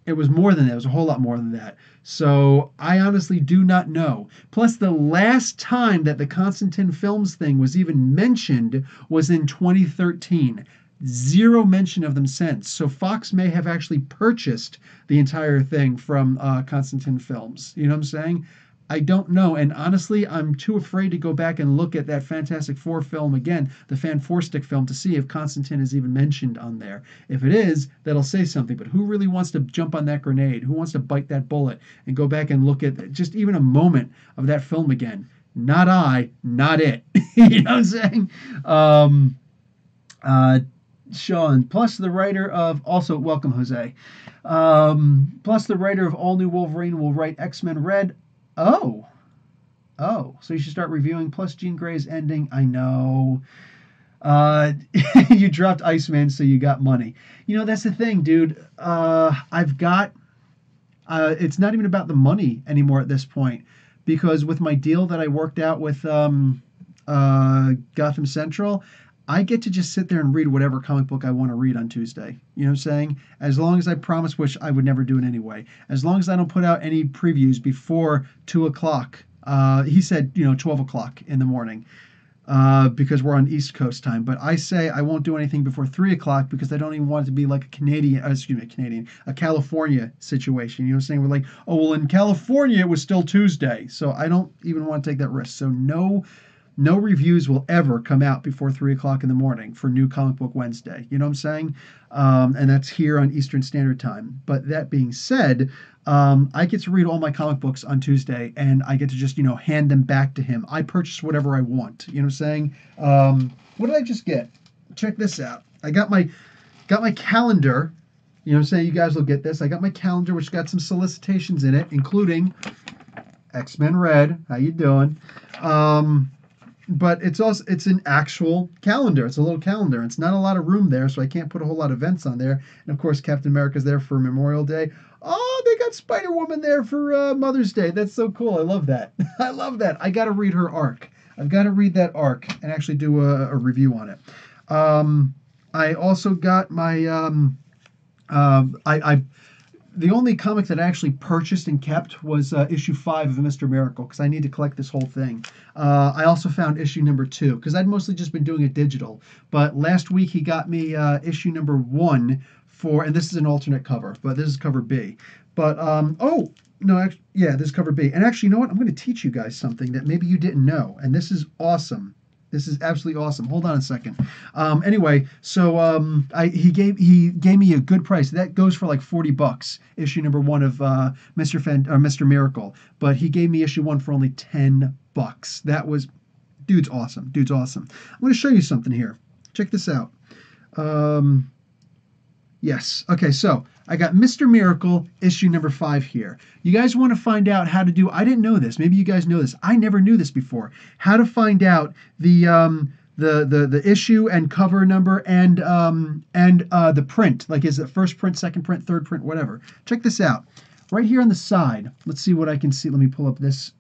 It was more than that. It was a whole lot more than that. So I honestly do not know. Plus, the last time that the Constantine Films thing was even mentioned was in 2013. Zero mention of them since. So Fox may have actually purchased the entire thing from Constantine Films. You know what I'm saying? I don't know. And honestly, I'm too afraid to go back and look at that Fantastic Four film again, the Fan Four Stick film, to see if Constantine is even mentioned on there. If it is, that'll say something. But who really wants to jump on that grenade? Who wants to bite that bullet and go back and look at just even a moment of that film again? Not I, not it. You know what I'm saying? Uh, Sean, plus the writer of, also welcome Jose, plus the writer of All New Wolverine will write X-Men Red. Oh, so you should start reviewing. Plus Jean Grey's ending. I know. Uh, you dropped Iceman, so you got money. That's the thing, dude. I've got. It's not even about the money anymore at this point, because with my deal that I worked out with Gotham Central, I get to just sit there and read whatever comic book I want to read on Tuesday. You know what I'm saying? As long as I promise, which I would never do it anyway, as long as I don't put out any previews before 2 o'clock. He said, 12 o'clock in the morning, because we're on East Coast time. But I say I won't do anything before 3 o'clock because I don't even want it to be like a California situation. You know what I'm saying? We're like, oh, well, in California, it was still Tuesday. So I don't even want to take that risk. So no reviews will ever come out before 3 o'clock in the morning for New Comic Book Wednesday. You know what I'm saying? And that's here on Eastern Standard Time. But that being said, I get to read all my comic books on Tuesday, and I get to just, hand them back to him. I purchase whatever I want. You know what I'm saying? What did I just get? Check this out. I got my calendar. You know what I'm saying? You guys will get this. I got my calendar, which got some solicitations in it, including X-Men Red. How you doing? But it's an actual calendar. It's a little calendar. It's not a lot of room there, so I can't put a whole lot of events on there. And of course, Captain America's there for Memorial Day. Oh, they got Spider-Woman there for Mother's Day. That's so cool. I love that. I love that. I got to read her arc. I've got to read that arc and actually do a review on it. I also got my I the only comic that I actually purchased and kept was issue 5 of Mr. Miracle, because I need to collect this whole thing. I also found issue number 2, because I'd mostly just been doing it digital. But last week he got me issue number 1 and this is an alternate cover, but this is cover B. But, oh, no, actually, yeah, this is cover B. And actually, you know what? I'm going to teach you guys something that maybe you didn't know, and this is awesome. This is absolutely awesome. Hold on a second. Anyway, so he gave me a good price. That goes for like $40. Issue number 1 of Mr. Miracle, but he gave me issue 1 for only $10. That was, dude's awesome. Dude's awesome. I'm going to show you something here. Check this out. Yes. Okay, so I got Mr. Miracle issue number 5 here. You guys want to find out how to do, I didn't know this. Maybe you guys know this. I never knew this before. How to find out the the issue and cover number and the print. Like, is it first print, second print, third print, whatever. Check this out. Right here on the side. Let's see what I can see. Let me pull up this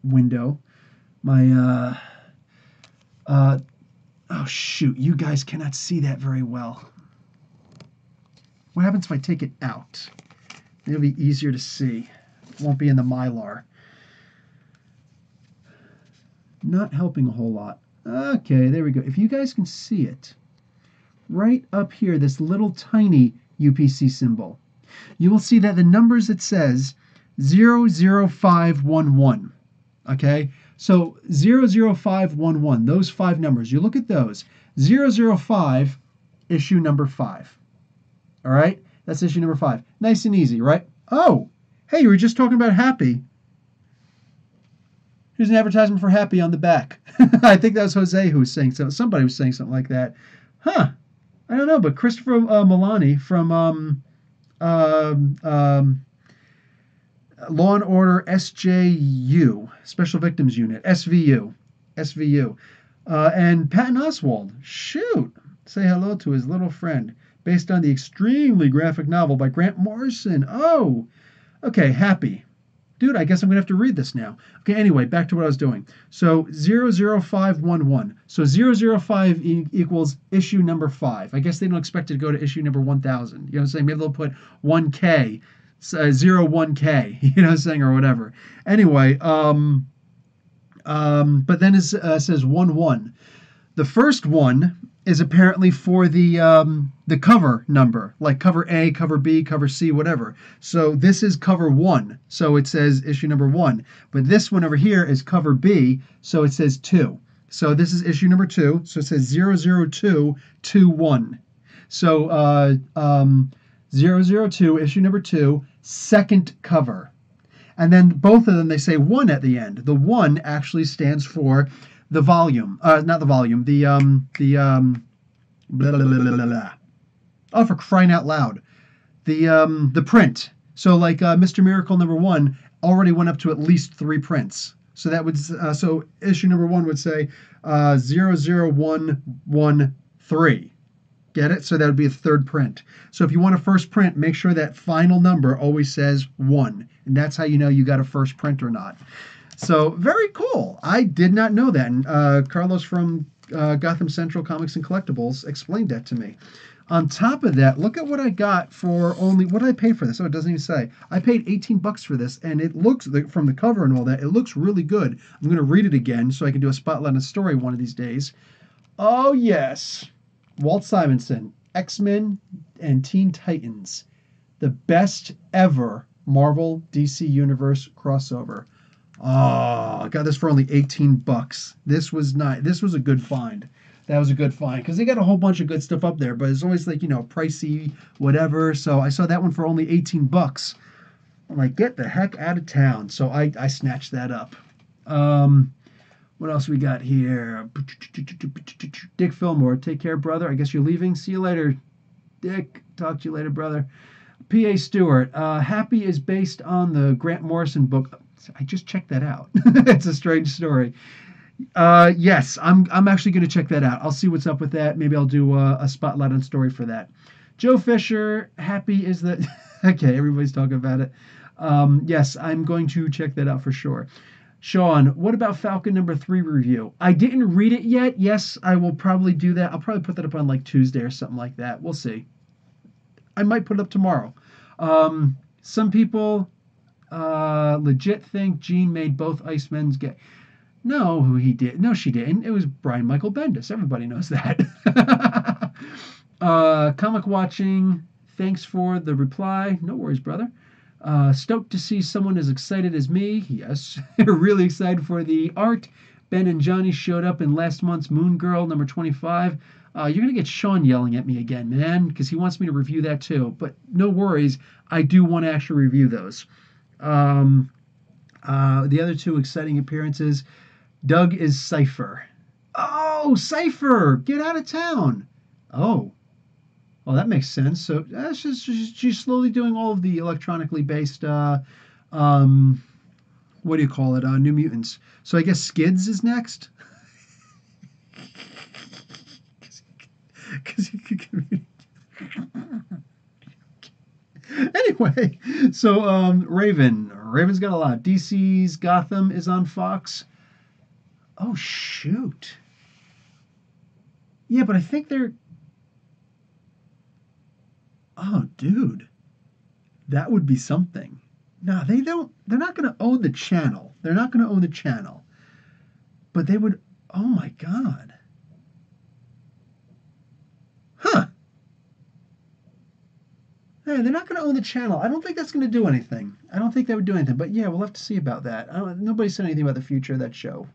window. My oh shoot, you guys cannot see that very well. What happens if I take it out? It'll be easier to see. It won't be in the Mylar. Not helping a whole lot. Okay, there we go. If you guys can see it, right up here, this little tiny UPC symbol, you will see that the numbers, it says 00511. Okay, so 00511, those 5 numbers, you look at those. 005, issue number 5. All right, that's issue number 5. Nice and easy, right? Oh, hey, you were just talking about Happy. Here's an advertisement for Happy on the back. I think that was Jose who was saying something. Somebody was saying something like that. Huh. I don't know, but Christopher Milani from Law and Order S.J.U. Special Victims Unit, SVU. And Patton Oswalt. Shoot. Say hello to his little friend. Based on the extremely graphic novel by Grant Morrison. Oh. Okay, Happy. Dude, I guess I'm going to have to read this now. Okay, anyway, back to what I was doing. So 00511. So 005 equals issue number 5. I guess they don't expect it to go to issue number 1000. You know what I'm saying? Maybe they'll put 1K, 01K, you know what I'm saying, or whatever. Anyway, but then it says 11. The first one is apparently for the cover number, like cover A, cover B, cover C, whatever. So this is cover 1, so it says issue number 1. But this one over here is cover B, so it says 2. So this is issue number 2, so it says 00221. So 002, issue number 2, second cover. And then both of them, they say 1 at the end. The 1 actually stands for the volume, not the volume, blah, blah, blah, blah, blah. Oh, for crying out loud. The print. So like Mr. Miracle number 1 already went up to at least 3 prints. So that would, so issue number 1 would say 00113. Get it? So that would be a third print. So if you want a first print, make sure that final number always says 1. And that's how you know you got a first print or not. So very cool. I did not know that. And Carlos from Gotham Central Comics and Collectibles explained that to me. On top of that, look at what I got for only, what did I pay for this? Oh, it doesn't even say. I paid $18 for this, and it looks, from the cover and all that, it looks really good. I'm going to read it again so I can do a spotlight on a story one of these days. Oh, yes. Walt Simonson, X-Men and Teen Titans. The best ever Marvel DC Universe crossover. Oh, I got this for only $18. This was not. This was a good find. That was a good find because they got a whole bunch of good stuff up there, but it's always like, you know, pricey, whatever. So I saw that one for only $18. I'm like, get the heck out of town. So I snatched that up. What else we got here? Dick Fillmore, take care, brother. I guess you're leaving. See you later, Dick. Talk to you later, brother. P.A. Stewart, Happy is based on the Grant Morrison book. I just checked that out. It's a strange story. Yes, I'm actually going to check that out. I'll see what's up with that. Maybe I'll do a spotlight on story for that. Joe Fisher, Happy is the... Okay, everybody's talking about it. Yes, I'm going to check that out for sure. Sean, what about Falcon number 3 review? I didn't read it yet. Yes, I will probably do that. I'll probably put that up on like Tuesday or something like that. We'll see. I might put it up tomorrow. Some people legit think Jean made both Icemen's gay. No, he did. No, she didn't. It was Brian Michael Bendis. Everybody knows that. Comic watching. Thanks for the reply. No worries, brother. Stoked to see someone as excited as me. Yes. Really excited for the art. Ben and Johnny showed up in last month's Moon Girl number 25. You're going to get Sean yelling at me again, man, because he wants me to review that too. But no worries. I do want to actually review those. The other 2 exciting appearances. Doug is Cypher. Oh, Cypher! Get out of town. Oh. Well, that makes sense. So that's just, she's slowly doing all of the electronically based, what do you call it? New Mutants. So I guess Skids is next. Because you could communicate. Anyway, so Raven's got a lot. DC's Gotham is on Fox. Oh shoot. Yeah, but I think they're. Oh, dude, that would be something. No, they don't. They're not going to own the channel. They're not going to own the channel. But they would. Oh my God. Huh. Hey, they're not going to own the channel. I don't think that's going to do anything. I don't think that would do anything. But yeah, we'll have to see about that. Nobody said anything about the future of that show.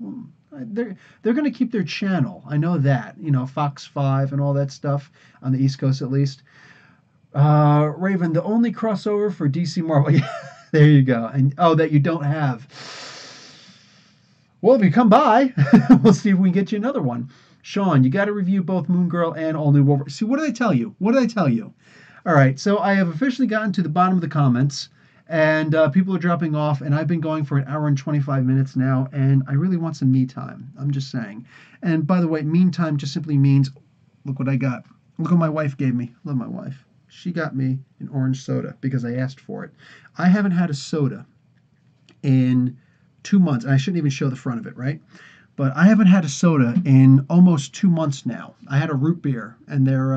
They're going to keep their channel. I know that. You know, Fox 5 and all that stuff on the East Coast at least. Raven, the only crossover for DC Marvel. Yeah, there you go. And oh, that you don't have. Well, if you come by, we'll see if we can get you another one. Sean, you got to review both Moon Girl and All New Wolverine. See, what did I tell you? What did I tell you? All right, so I have officially gotten to the bottom of the comments, and people are dropping off, and I've been going for an hour and 25 minutes now, and I really want some me time. I'm just saying. And by the way, meantime just simply means, look what I got. Look what my wife gave me. Love my wife. She got me an orange soda because I asked for it. I haven't had a soda in 2 months, and I shouldn't even show the front of it, right? But I haven't had a soda in almost 2 months now. I had a root beer, and they're,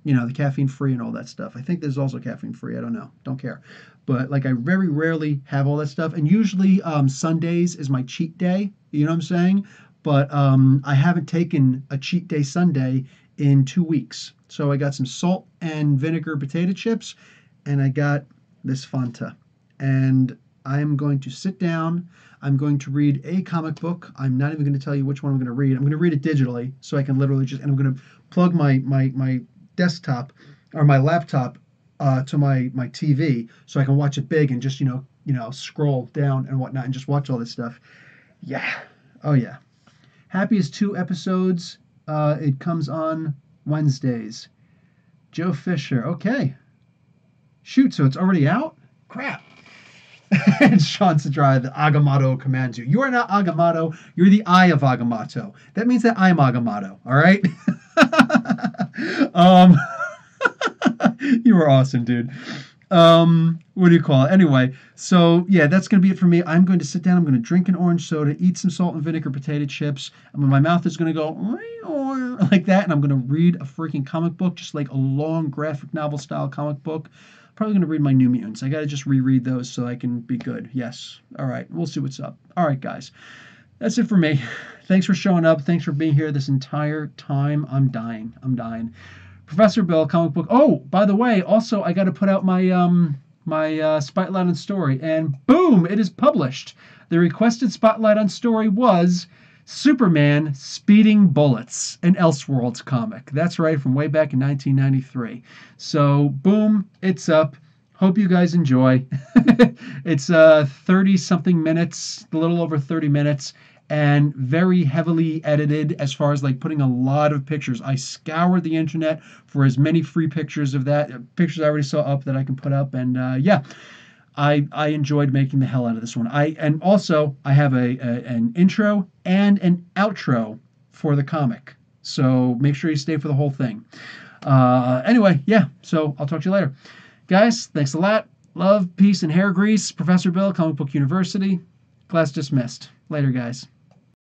the caffeine free and all that stuff. I think there's also caffeine free. I don't know. Don't care. But like, I very rarely have all that stuff, and usually Sundays is my cheat day. You know what I'm saying? But I haven't taken a cheat day Sunday in 2 weeks. So I got some salt and vinegar potato chips, and I got this Fanta. And I'm going to sit down. I'm going to read a comic book. I'm not even going to tell you which one I'm going to read. I'm going to read it digitally so I can literally and I'm going to plug my desktop or my laptop to my TV so I can watch it big and just, scroll down and whatnot and just watch all this stuff. Yeah. Oh, yeah. Happy is 2 episodes. It comes on Wednesdays. Joe Fisher. Okay. Shoot, so it's already out? Crap. And Sean Sadra, the Agamotto commands you. You are not Agamotto. You're the eye of Agamotto. That means that I'm Agamotto. All right? You were awesome, dude. What do you call it? Anyway, so yeah, that's going to be it for me. I'm going to sit down. I'm going to drink an orange soda, eat some salt and vinegar potato chips. My mouth is going to go like that, and I'm going to read a freaking comic book, just like a long graphic novel style comic book. Probably going to read my New Mutants. I got to just reread those so I can be good. Yes. All right. We'll see what's up. All right, guys. That's it for me. Thanks for showing up. Thanks for being here this entire time. I'm dying. Professor Bill, comic book. Oh, by the way, also I got to put out my Spotlight on Story, and boom, it is published. The requested Spotlight on Story was Superman Speeding Bullets, an Elseworlds comic. That's right, from way back in 1993. So, boom, it's up. Hope you guys enjoy. It's 30-something minutes, a little over 30 minutes, and very heavily edited as far as like putting a lot of pictures. I scoured the internet for as many free pictures of that, pictures I already saw up that I can put up, and yeah. I enjoyed making the hell out of this one. I have an intro and an outro for the comic, so make sure you stay for the whole thing. Anyway, yeah. So I'll talk to you later, guys. Thanks a lot. Love, peace, and hair grease. Professor Bill, Comic Book University. Class dismissed. Later, guys.